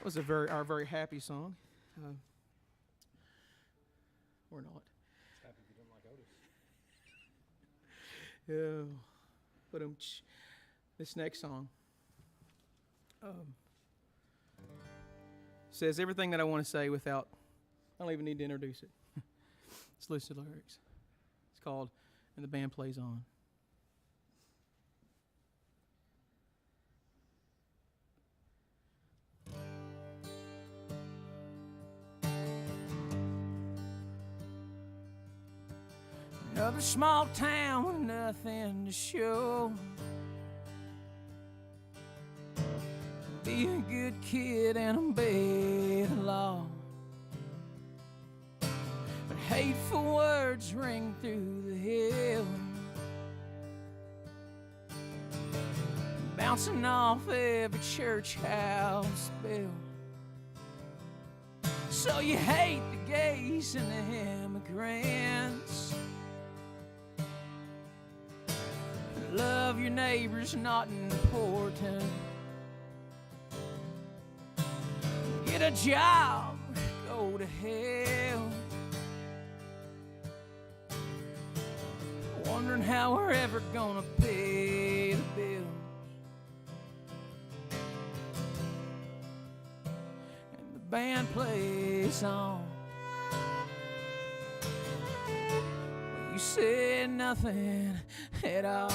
was our very happy song. Or not. It's happy if you don't like Otis. Yeah. But this next song says everything that I want to say without, I don't even need to introduce it. It's listed lyrics. It's called And the Band Plays On. Another small town with nothing to show. Be a good kid and obey the law. But hateful words ring through the hill, bouncing off every church house bell. So you hate the gays and the immigrants, love your neighbors, not important. Get a job, go to hell. Wondering how we're ever gonna pay the bills. And the band plays on. Well, you said nothing at all.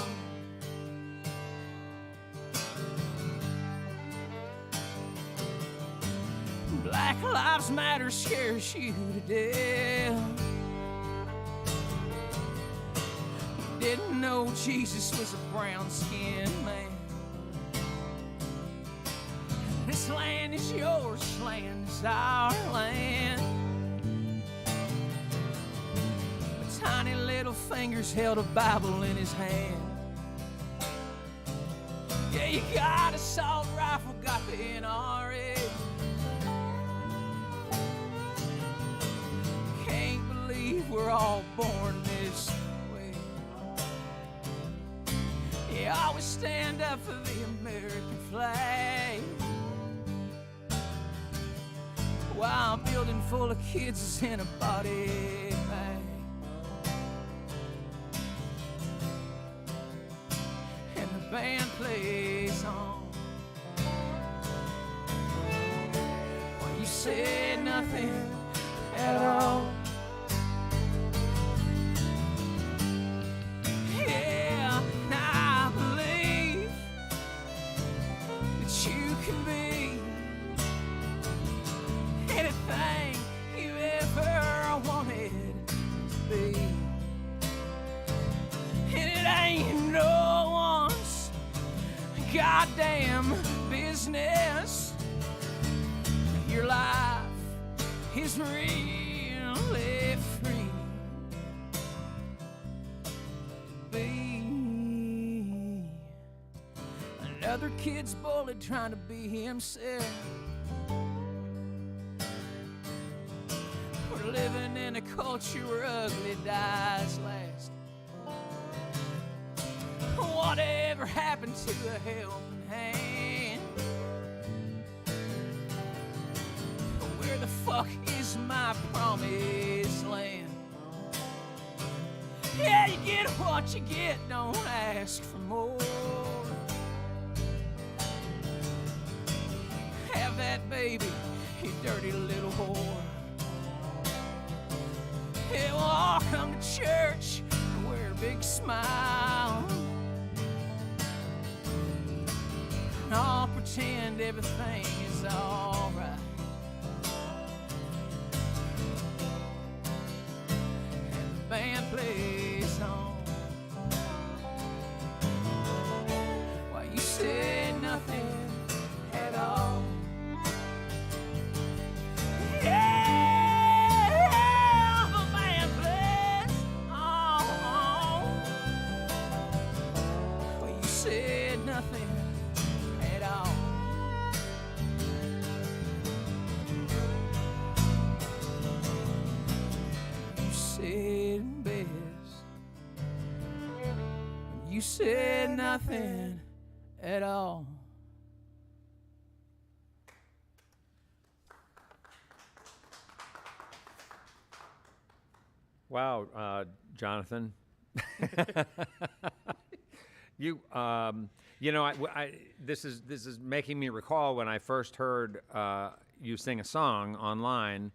Black Lives Matter scares you to death. You didn't know Jesus was a brown-skinned man. This land is yours, this land is our land. But tiny little fingers held a Bible in his hand. Yeah, you got an assault rifle, got the NRA. We're all born this way. You always stand up for the American flag, while a building full of kids is in a body bag. And the band plays on. Well, you said nothing at all. Goddamn business. Your life is really free. Be another kid's bullied trying to be himself. We're living in a culture where ugly dies last. Whatever happened to a helping hand? Where the fuck is my promised land? Yeah, you get what you get, don't ask for more. Have that baby, you dirty little whore. Yeah, we'll all come to church and wear a big smile. I'll pretend everything is alright. And the band plays on. Why you said nothing at all. Yeah, the band plays on. Well, you said nothing. You said nothing at all. Wow, Jonathan. This is making me recall when I first heard you sing a song online.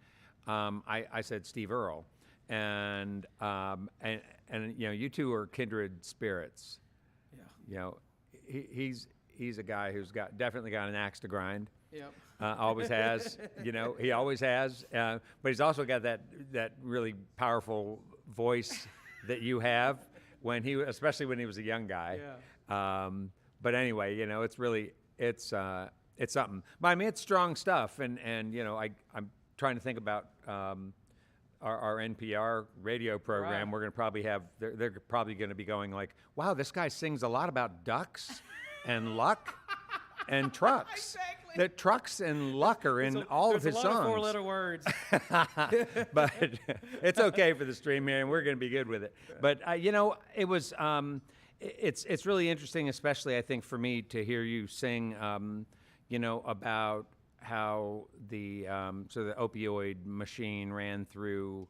I said Steve Earle, and you two are kindred spirits. Yeah. You know, he's a guy who's definitely got an axe to grind. Yep. Always has. He always has. But he's also got that really powerful voice that you have especially when he was a young guy. Yeah. But anyway, it's something. But I mean, it's strong stuff, and I'm trying to think about our NPR radio program. Right. We're going to probably have they're probably going to be going like, wow, this guy sings a lot about ducks and luck and trucks. Exactly. The trucks and luck are in all of his songs. There's a lot of four-letter words. But it's okay for the stream here, and we're going to be good with it. But it was it's really interesting, especially I think for me to hear you sing, about how the the opioid machine ran through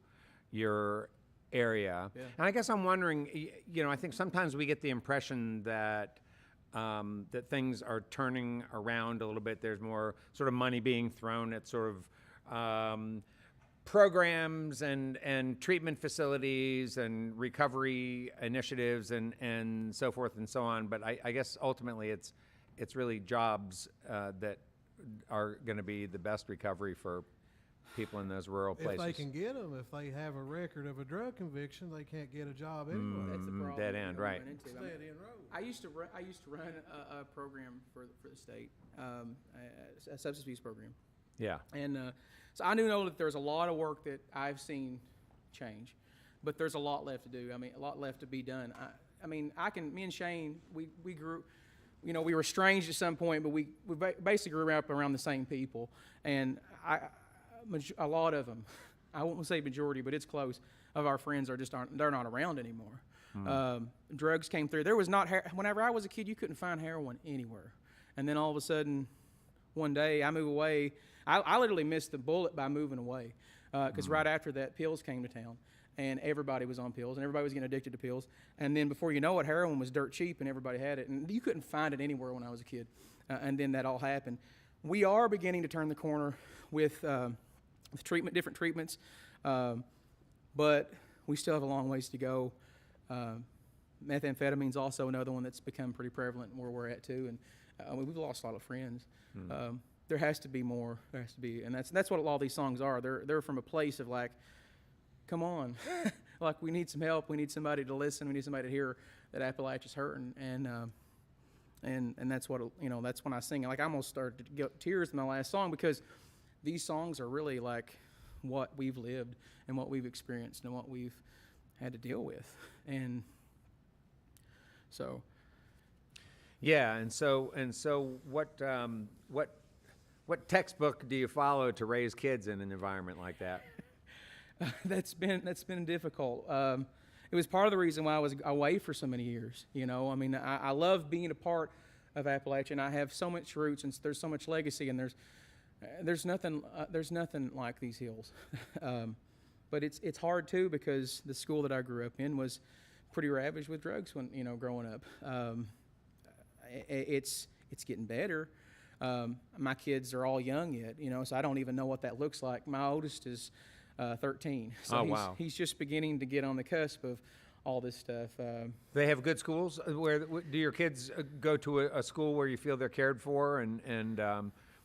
your area. Yeah. And I guess I'm wondering, I think sometimes we get the impression that that things are turning around a little bit. There's more sort of money being thrown at sort of programs and treatment facilities and recovery initiatives and so forth and so on. But I guess ultimately it's really jobs that are going to be the best recovery for people in those rural places. If they can get them, if they have a record of a drug conviction, they can't get a job anyway. That's the problem. Dead end, right. It's dead end road. I used to run a program for the state, a substance abuse program. Yeah. And so I know that there's a lot of work that I've seen change, but there's a lot left to do. I mean, a lot left to be done. Me and Shane, we grew, we were estranged at some point, but we basically grew up around the same people. And a lot of them, I won't say majority, but it's close, of our friends they're not around anymore. Drugs came through. There was not, whenever I was a kid, you couldn't find heroin anywhere. And then all of a sudden, one day, I move away. I literally missed the bullet by moving away, because right after that, pills came to town, and everybody was on pills, and everybody was getting addicted to pills. And then before you know it, heroin was dirt cheap, and everybody had it, and you couldn't find it anywhere when I was a kid. And then that all happened. We are beginning to turn the corner with different treatments, but we still have a long ways to go. Methamphetamine's also another one that's become pretty prevalent where we're at too, and we've lost a lot of friends. There has to be more. There has to be, and that's what a lot of these songs are. They're from a place of like, come on, like we need some help. We need somebody to listen. We need somebody to hear that Appalachia's hurting, and that's what that's when I sing. Like I almost started to get tears in my last song because these songs are really like what we've lived and what we've experienced and what we've had to deal with, and so. Yeah, and so what textbook do you follow to raise kids in an environment like that? That's been difficult. It was part of the reason why I was away for so many years. I mean, I love being a part of Appalachia, and I have so much roots, and there's so much legacy, and there's nothing like these hills. But it's hard too because the school that I grew up in was pretty ravaged with drugs when growing up. It's getting better. My kids are all young yet, so I don't even know what that looks like. My oldest is 13, so wow. He's just beginning to get on the cusp of all this stuff. They have good schools. Where do your kids go to a school where you feel they're cared for and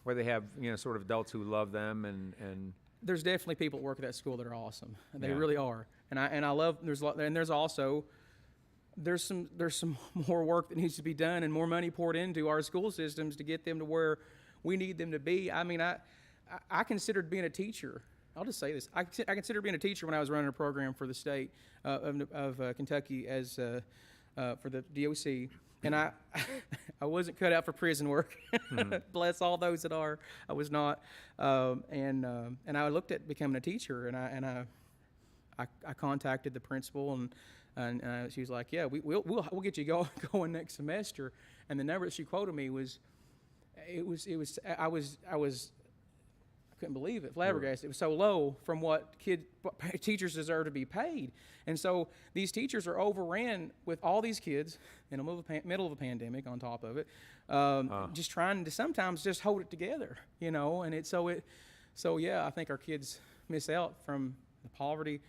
where they have sort of adults who love them and There's definitely people that work at that school that are awesome. They Yeah. really are, and I love. There's also some more work that needs to be done and more money poured into our school systems to get them to where we need them to be. I mean, I considered being a teacher. I'll just say this: I considered being a teacher when I was running a program for the state of Kentucky as for the DOC, and I wasn't cut out for prison work. Bless all those that are. I was not, and I looked at becoming a teacher, and I contacted the principal and she was like, yeah, we'll get you going next semester. And the number that she quoted me was, I couldn't believe it, flabbergasted. It was so low from what teachers deserve to be paid. And so these teachers are overran with all these kids in the middle of a pandemic on top of it, just trying to sometimes just hold it together, and so yeah, I think our kids miss out from the poverty,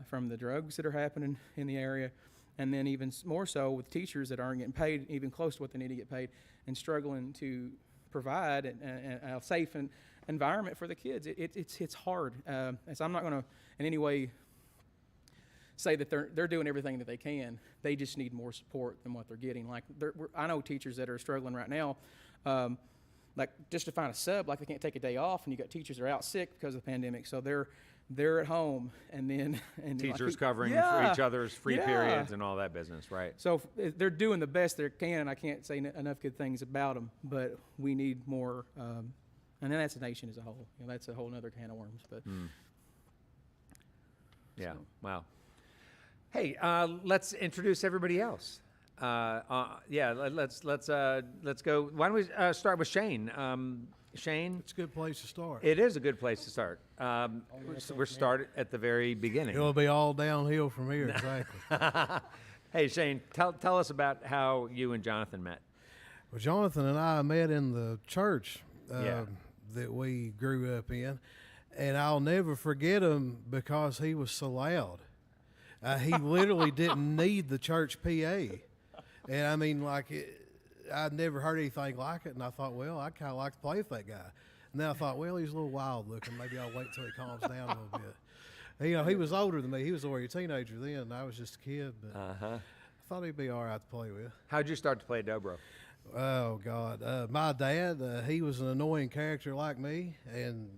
from the drugs that are happening in the area, and then even more so with teachers that aren't getting paid even close to what they need to get paid and struggling to provide a safe environment for the kids. It's hard. As I'm not going to in any way say that they're doing everything that they can. They just need more support than what they're getting. Like I know teachers that are struggling right now, like just to find a sub, like they can't take a day off, and you got teachers that are out sick because of the pandemic, so they're at home, and teachers covering for each other's free periods and all that business, right? So they're doing the best they can, and I can't say enough good things about them, but we need more, and then that's the nation as a whole. That's a whole other can of worms. But yeah, wow. Hey, let's introduce everybody else. Let's go. Why don't we start with Shane? Shane, It's a good place to start. it is a good place to start. We're started at the very beginning. It'll be all downhill from here, exactly. Hey, Shane, tell us about how you and Jonathan met. Well, Jonathan and I met in the church Yeah. that we grew up in, and I'll never forget him because he was so loud. He literally didn't need the church PA. And I mean, I'd never heard anything like it, and I thought, well, I'd kind of like to play with that guy. And then I thought, well, he's a little wild looking. Maybe I'll wait till he calms down a little bit. He was older than me. He was already a teenager then, and I was just a kid. But I thought he'd be all right to play with. How'd you start to play dobro? Oh, God. My dad, he was an annoying character like me, and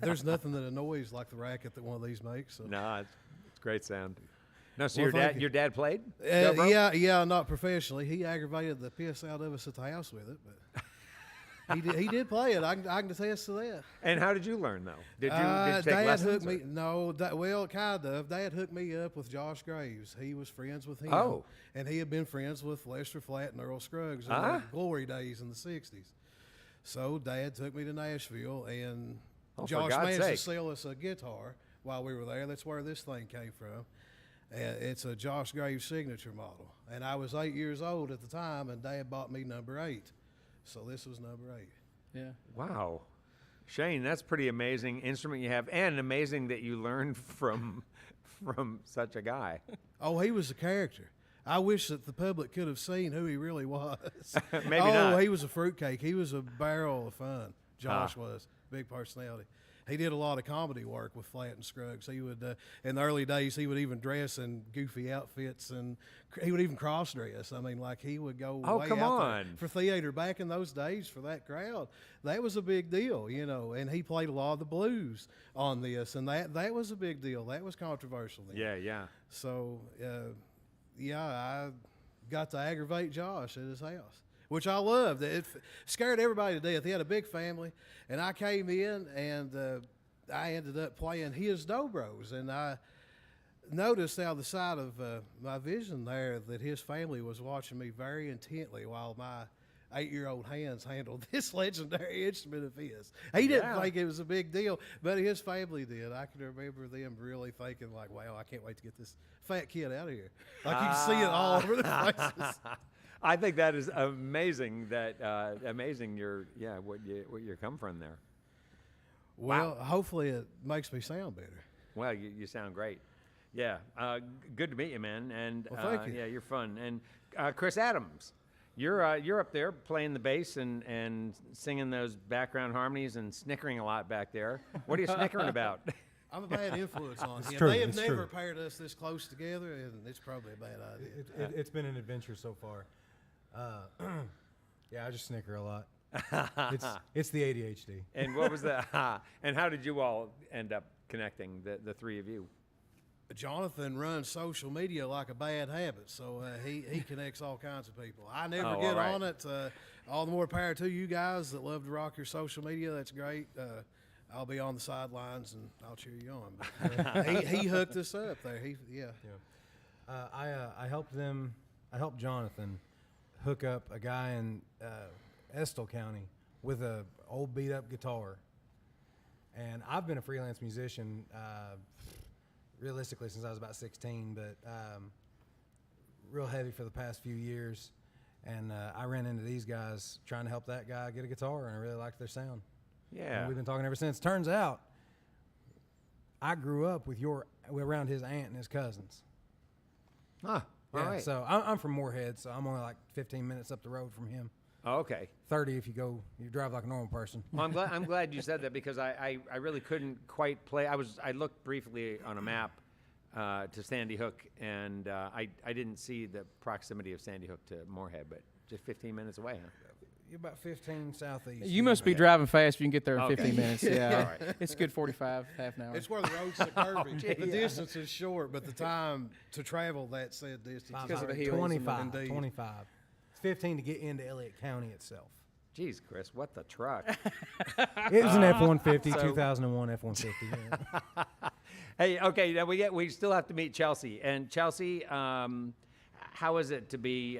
there's nothing that annoys like the racket that one of these makes. So. No, it's great sound. No, so Well, thank you. your dad played? dobro? Yeah, not professionally. He aggravated the piss out of us at the house with it, but he did play it. I can attest to that. And how did you learn, though? Did you take Dad lessons? hooked me. No, kind of. Dad hooked me up with Josh Graves. He was friends with him. Oh. And he had been friends with Lester Flatt and Earl Scruggs in the glory days in the 60s. So Dad took me to Nashville, and Oh, for Josh God's managed to sake. sell us a guitar while we were there. That's where this thing came from. It's a Josh Graves signature model. And I was 8 years old at the time, and Dad bought me number 8. So this was number 8. yeah. Wow. Shane, that's pretty amazing instrument you have, and amazing that you learned from such a guy. Oh, he was a character. I wish that the public could have seen who he really was. Maybe not. He was a fruitcake. He was a barrel of fun. Josh was. Big personality. He did a lot of comedy work with Flatt and Scruggs. He would, in the early days, he would even dress in goofy outfits, and he would even cross-dress. I mean, like he would go way come out on. there for theater back in those days for that crowd. That was a big deal, and he played a lot of the blues on this, and that was a big deal. That was controversial then. Yeah. So, I got to aggravate Josh at his house, which I loved. It scared everybody to death. He had a big family, and I came in, and I ended up playing his dobros, and I noticed out the side of my vision there that his family was watching me very intently while my 8-year-old hands handled this legendary instrument of his. He didn't think it was a big deal, but his family did. I can remember them really thinking like, wow, I can't wait to get this fat kid out of here. Like you can see it all over the places. I think that is amazing. Amazing. What you come from there. Well, hopefully it makes me sound better. Well, you sound great. Yeah. Good to meet you, man. And Well, thank you. Yeah, you're fun. And Chris Adams, you're up there playing the bass and singing those background harmonies and snickering a lot back there. What are you snickering about? I'm a bad influence on him. true, They have it's never true. paired us this close together, and it's probably a bad idea. It's been an adventure so far. Yeah, I just snicker a lot. It's the ADHD. And what was the? And how did you all end up connecting, the three of you? Jonathan runs social media like a bad habit, so he connects all kinds of people. I never Oh, get all right. on it. All the more power to you guys that love to rock your social media. That's great. I'll be on the sidelines and I'll cheer you on. But, he hooked us up there. I helped Jonathan hook up a guy in Estill County with a old beat up guitar And I've been a freelance musician, realistically, since I was about 16, but real heavy for the past few years. And I ran into these guys trying to help that guy get a guitar, and I really liked their sound. Yeah. And we've been talking ever since. Turns out, I grew up with around his aunt and his cousins. Huh. All right. So I'm from Moorhead, so I'm only like 15 minutes up the road from him. Oh, okay. 30 if you drive like a normal person. Well, I'm glad you said that because I really couldn't quite play. I looked briefly on a map to Sandy Hook, and I didn't see the proximity of Sandy Hook to Moorhead, but just 15 minutes away, huh? You're about 15 southeast. You must be driving fast if you can get there in Okay. 15 minutes. Yeah. All right. It's good 45, half an hour. It's where the road's so curvy. The distance is short, but the time to travel that said distance is because of the very hills. 25. Indeed. 25. It's 15 to get into Elliott County itself. Jeez, Chris, what the truck? It was an F-150, 2001 F-150. Yeah. Hey, okay, now we still have to meet Chelsea. And Chelsea, how is it to be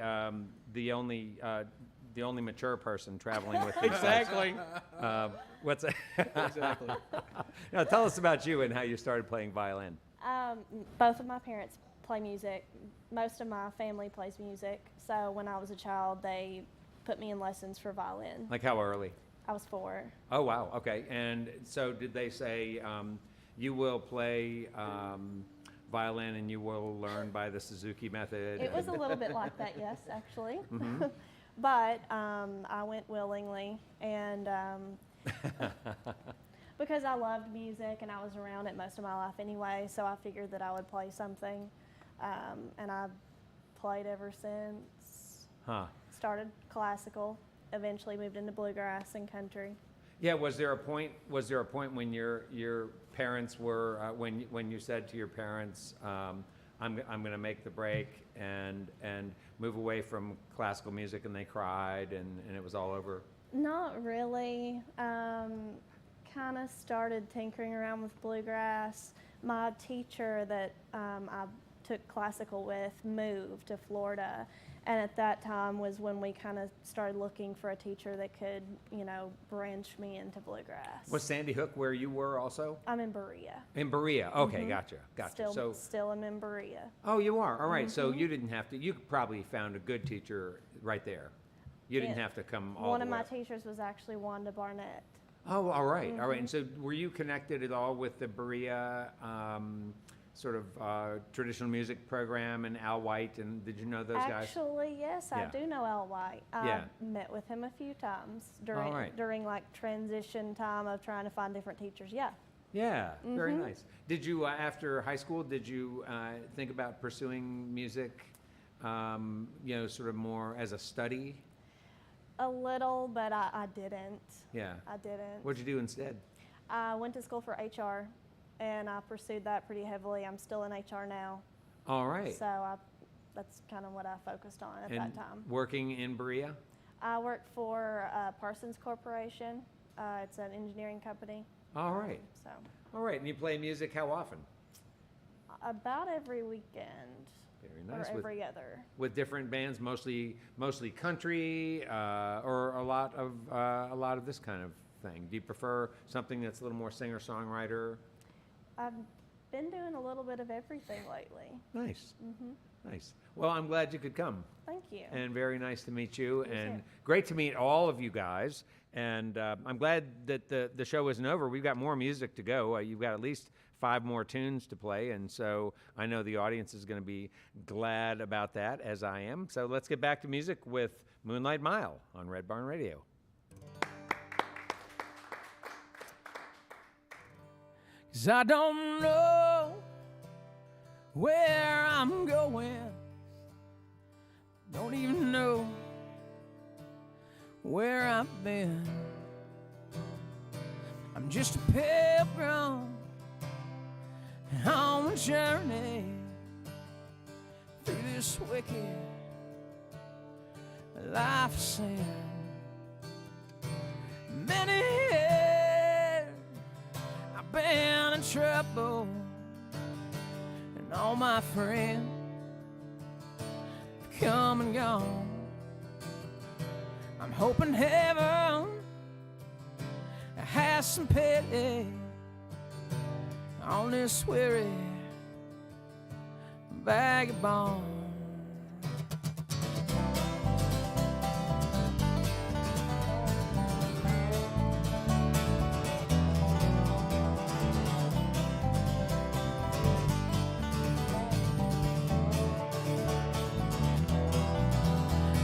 the only mature person traveling with these guys? Exactly. What's that? Exactly. Now, tell us about you and how you started playing violin. Both of my parents play music. Most of my family plays music. So when I was a child, they put me in lessons for violin. Like how early? I was 4. Oh, wow. Okay. And so did they say you will play violin and you will learn by the Suzuki method? It was a little bit like that, yes, actually. But I went willingly, and because I loved music and I was around it most of my life anyway, so I figured that I would play something, and I've played ever since. Huh. Started classical, eventually moved into bluegrass and country. Yeah. Was there a point when your parents were when you said to your parents, I'm going to make the break and move away from classical music, and they cried and it was all over? Not really. Kind of started tinkering around with bluegrass. My teacher that I took classical with moved to Florida, and at that time was when we kind of started looking for a teacher that could, branch me into bluegrass. Was Sandy Hook where you were also? I'm in Berea. In Berea. Okay, gotcha. Still am in Berea. Oh, you are. All right. So you didn't have to. You probably found a good teacher right there. You didn't have to come all One the of way my up. teachers was actually Wanda Barnett. Oh, all right. All right. And so were you connected at all with the Berea sort of traditional music program and Al White? And did you know those guys? Actually, yes, Yeah. I do know Al White. Yeah. I met with him a few times All right. during like transition time of trying to find different teachers. Yeah. Yeah, very nice. Did you, after high school, did you think about pursuing music, sort of more as a study? A little, but I didn't. Yeah. I didn't. What'd you do instead? I went to school for HR, and I pursued that pretty heavily. I'm still in HR now. All right. So that's kind of what I focused on at that time. Working in Berea? I work for Parsons Corporation. It's an engineering company. All right. All right. And you play music how often? About every weekend. Very nice. Or every other. With different bands, mostly country, or a lot of this kind of thing. Do you prefer something that's a little more singer-songwriter? I've been doing a little bit of everything lately. Nice. Nice. Well, I'm glad you could come. Thank you. And very nice to meet you, You and too. great to meet all of you guys. And I'm glad that the show isn't over. We've got more music to go. You've got at least 5 more tunes to play, and so I know the audience is going to be glad about that, as I am. So let's get back to music with Moonlight Mile on Red Barn Radio. 'Cause I don't know where I'm going. Don't even know where I've been. I'm just a pilgrim on a journey through this wicked life of sin. Many years I've been in trouble, and all my friends have come and gone. I'm hoping heaven has some pity on this weary vagabond.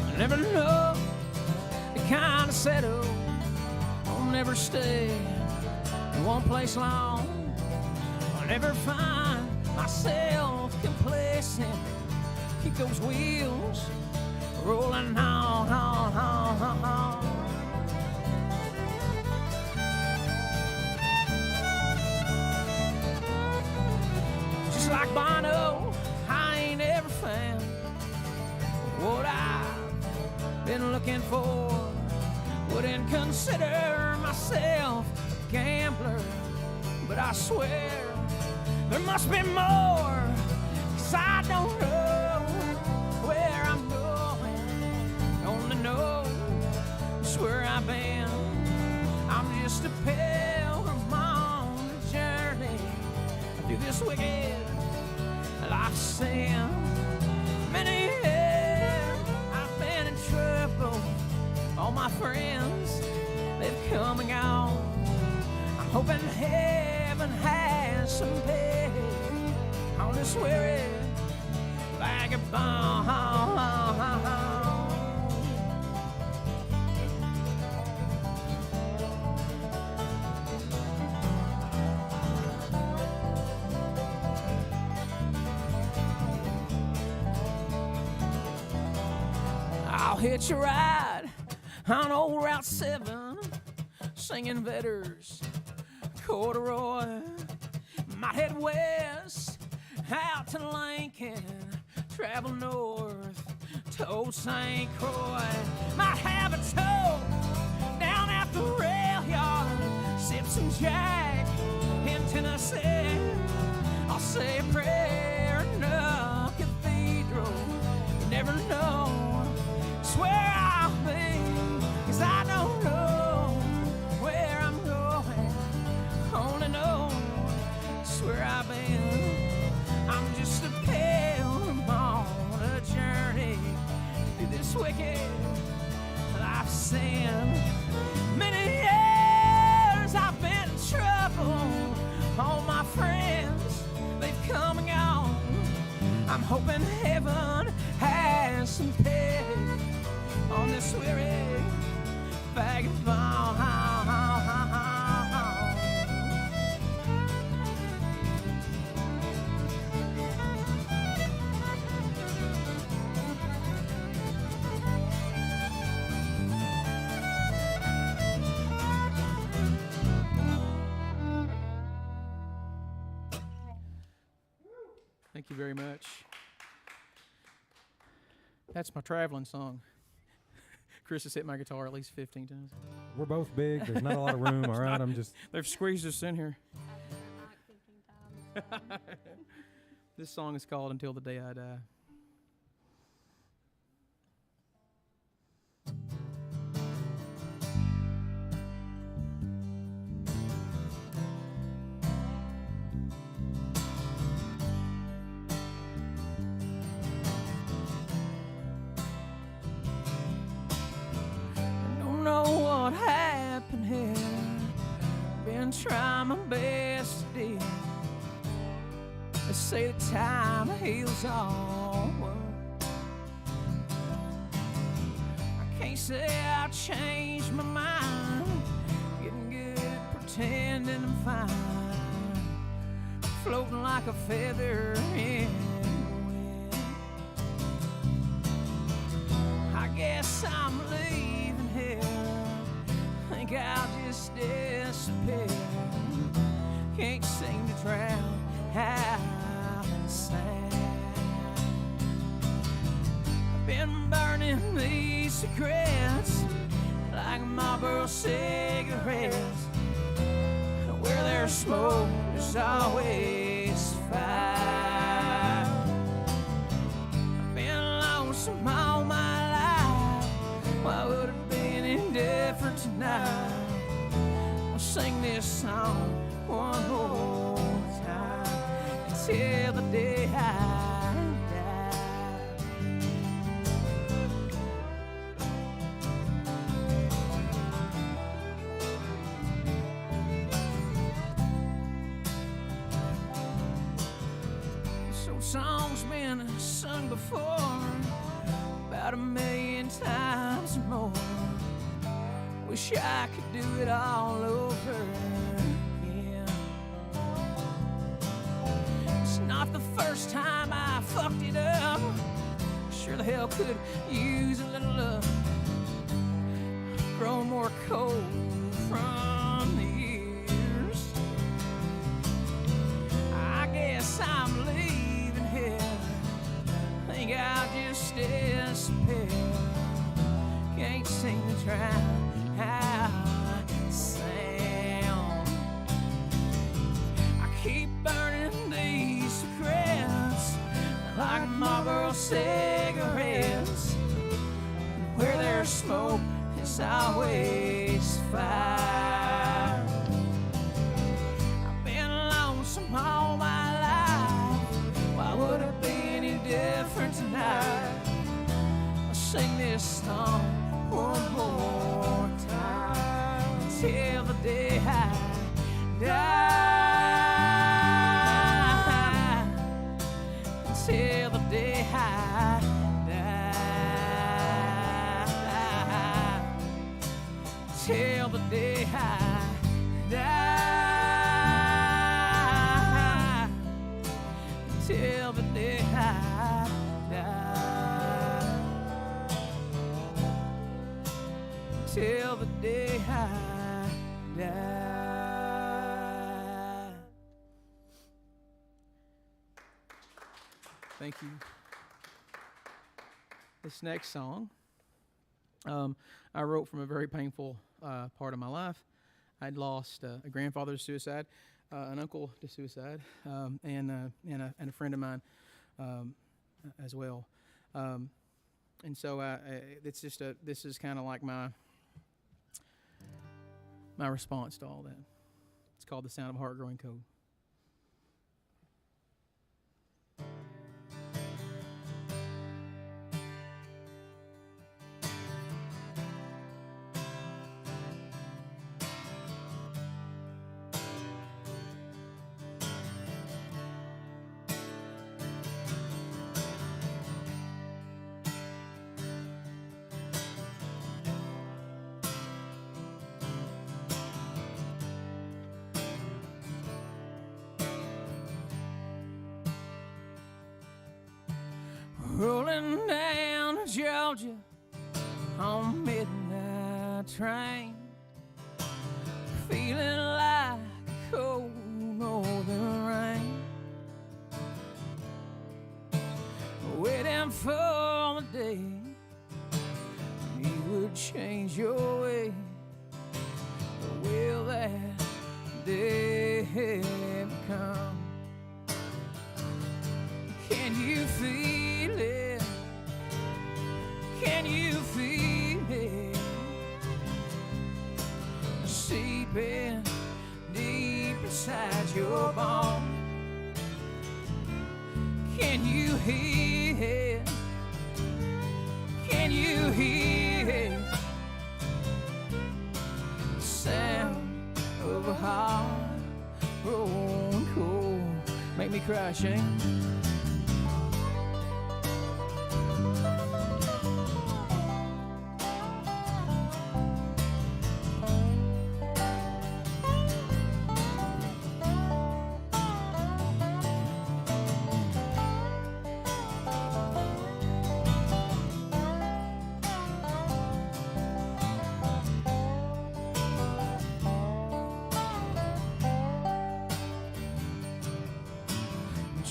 I never know the kind of settle. I'll never stay in one place long. I'll never find myself complacent. Keep those wheels rolling on, on. Just like Bono, I ain't ever found what I've been looking for. Wouldn't consider myself a gambler, but I swear there must be more, 'cause I don't know where I'm going. Only know it's where I've been. I'm just a pilgrim on a journey through this wicked life of sin. Many years I've been in trouble. All my friends, they've come and gone. I'm hoping heaven has some pay on this weary vagabond. I'll hitch a ride on old Route 7, singing Vetters, corduroy. Might head west out to Lincoln, travel north to old St. Croix. Might have a tow down at the rail yard, sip some Jack in Tennessee. I'll say a prayer in a cathedral. You never know, swear I'll be, 'cause I don't know where I'm going. Only know it's where I've been. I'm just a pilgrim on a journey through this wicked life of sin. Many years I've been in trouble. All my friends, they've come and gone. I'm hoping heaven has some pay on this weary vagabond. Thank you very much. That's my traveling song. Chris has hit my guitar at least 15 times. We're both big. There's not a lot of room. All right, I'm just. They've squeezed us in here. This song is called "Until the Day I Die." What happened here? Been trying my best to deal. They say the time heals all wounds. I can't say I changed my mind. Getting good at pretending I'm fine. Floating like a feather in the wind. I guess I'm leaving here. Think I'll just disappear. Can't seem to drown out inside. I've been burning these cigarettes like Marlboro cigarettes. Where there's smoke, there's always fire. I've been lonesome all my life. Why would it be any different tonight? I'll sing this song one more time. till the day I die. So songs been sung before about 1,000,000 times or more. Wish I could do it all over again. It's not the first time I fucked it up. Sure the hell could use a little love. Grown more cold from the years. I guess I'm leaving here. Think I'll just disappear. Can't seem to drown how I sound. I keep burning these cigarettes like Marlboro cigarettes. Where there's smoke, there's always fire. I've been lonesome all my life. Why would it be any different tonight? I'll sing this song one more time till the day I die. Till the day I die. Till the day I die. Till the day I die. Till the day I die. Thank you. This next song, I wrote from a very painful part of my life. I'd lost a grandfather to suicide, an uncle to suicide, and a friend of mine as well. And so it's just this is kind of like my response to all that. It's called The Sound of a Heart Growing Cold. Rolling down to Georgia on midnight train, feeling like cold northern rain, waiting for the day you would change your way. Will that day ever come? Can you feel it? Can you feel it? Seeping deep inside your bones. Can you hear it? Can you hear it? The sound of a heart growing cold. Make me cry, Shane.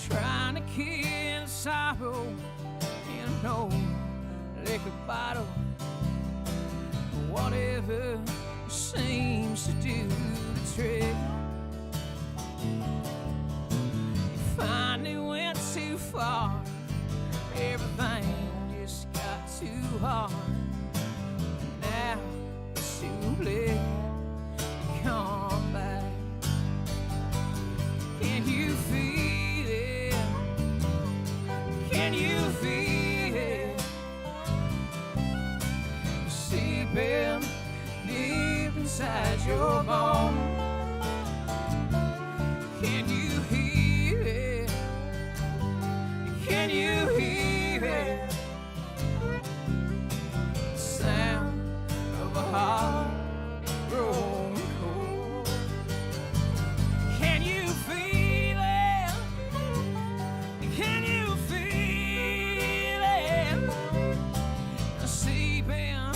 Trying to kill sorrow in an old liquor bottle. Whatever seems to do the trick. You finally went too far. Everything just got too hard. And now it's too late to come back. Can you feel it? Can you hear it? The sound of a heart growing cold. Can you feel it? Can you feel it? Seeping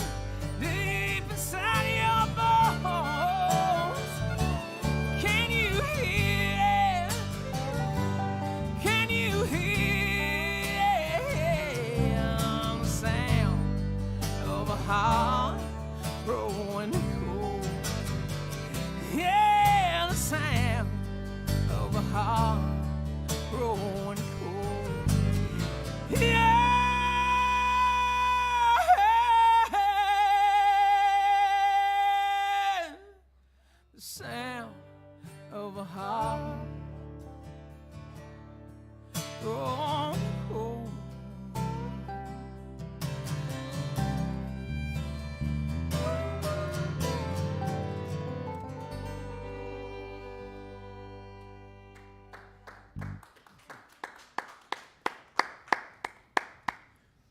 deep inside your bones. Can you hear it? Can you hear the sound of a heart growing cold? Yeah, the sound of a heart growing cold. Yeah. The sound of a heart growing cold.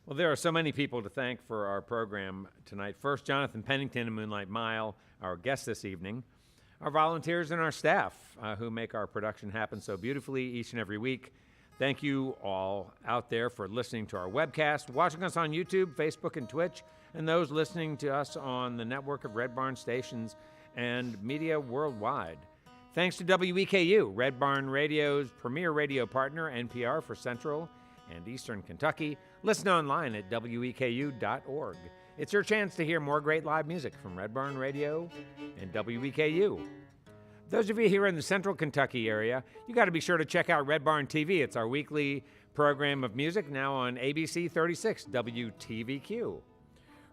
Well, there are so many people to thank for our program tonight. First, Jonathan Pennington and Moonlight Mile, our guests this evening. Our volunteers and our staff who make our production happen so beautifully each and every week. Thank you all out there for listening to our webcast, watching us on YouTube, Facebook, and Twitch, and those listening to us on the network of Red Barn stations and media worldwide. Thanks to WEKU, Red Barn Radio's premier radio partner, NPR for Central and Eastern Kentucky. Listen online at weku.org. It's your chance to hear more great live music from Red Barn Radio and WEKU. Those of you here in the Central Kentucky area, you got to be sure to check out Red Barn TV. It's our weekly program of music now on ABC 36 WTVQ.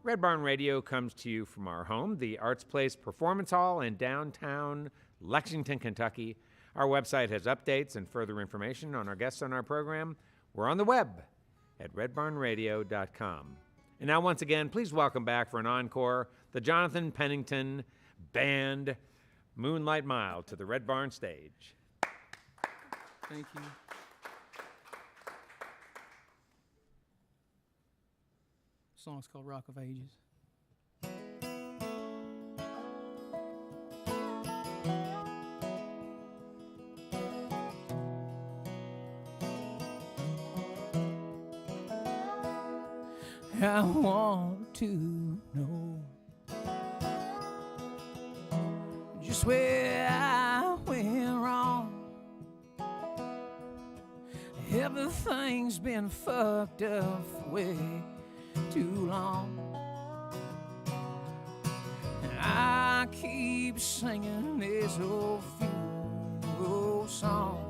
Red Barn Radio comes to you from our home, the Arts Place Performance Hall in downtown Lexington, Kentucky. Our website has updates and further information on our guests on our program. We're on the web at redbarnradio.com. And now, once again, please welcome back for an encore the Jonathan Pennington Band, Moonlight Mile, to the Red Barn stage. Thank you. The song's called Rock of Ages. I want to know just where I went wrong. Everything's been fucked up for way too long. And I keep singing this old funeral song,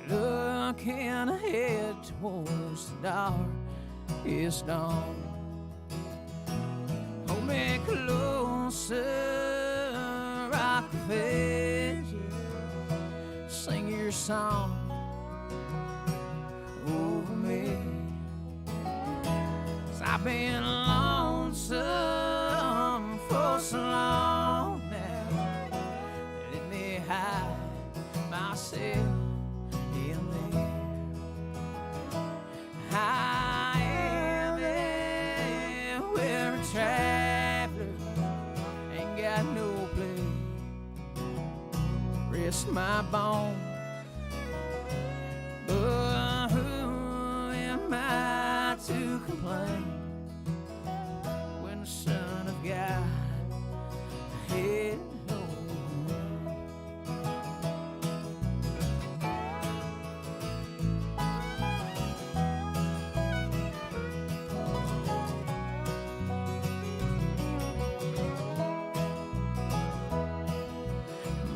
looking ahead towards the darkest dawn. Hold me closer, rock of ages, sing your song over me. 'Cause I've been lonesome for so long now. Let me hide myself. I am everywhere a traveler, ain't got no place rest my bones. But who am I to complain when the Son of God head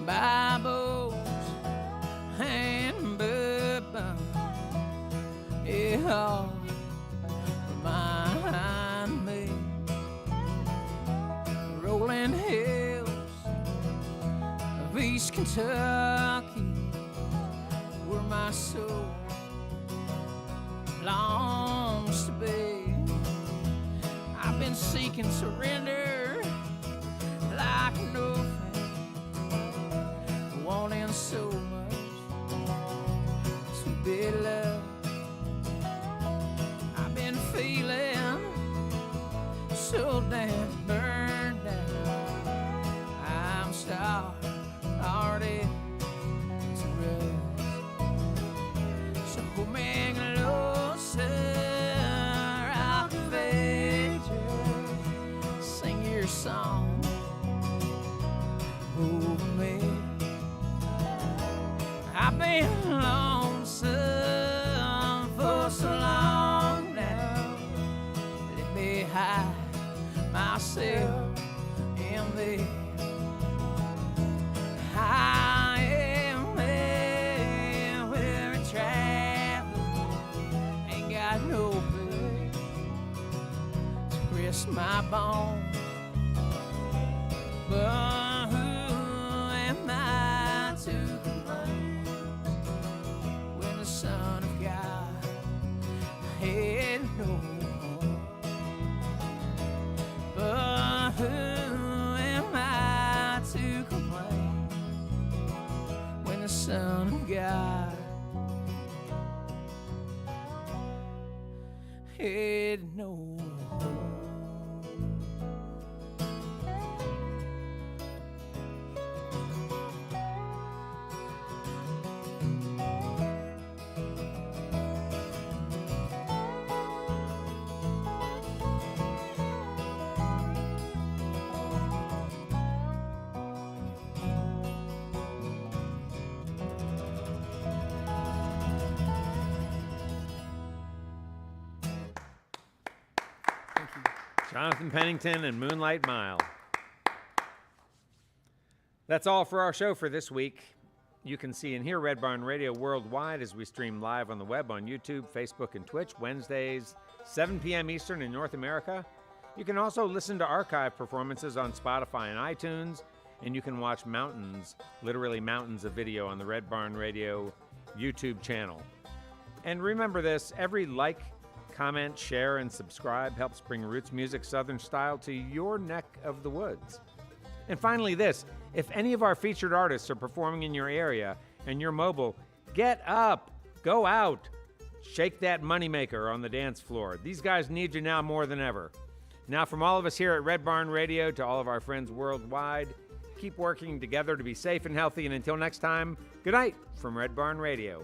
Bibles and bourbon, yeah, remind me. Rolling hills of East Kentucky, where my soul longs to be. I've been seeking surrender like no friend, wanting so much to with love. I've been feeling so damn burned down. I'm started to rust. So hold me closer, I'll fade you. Sing your song over me. I've been lonesome for so long now. Let me hide myself in thee. I am weary traveler, ain't got no place to rest my bones. But who am I to complain when the Son of God had no home? But who am I to complain when the Son of God had no home? Jonathan Pennington and Moonlight Mile. That's all for our show for this week. You can see and hear Red Barn Radio worldwide as we stream live on the web on YouTube, Facebook, and Twitch Wednesdays, 7 p.m. Eastern in North America. You can also listen to archive performances on Spotify and iTunes, and you can watch mountains, literally mountains of video on the Red Barn Radio YouTube channel. And remember this, every like, comment, share, and subscribe helps bring roots music Southern style to your neck of the woods. And finally this, if any of our featured artists are performing in your area and you're mobile, get up, go out, shake that moneymaker on the dance floor. These guys need you now more than ever. Now from all of us here at Red Barn Radio to all of our friends worldwide, keep working together to be safe and healthy, and until next time, good night from Red Barn Radio.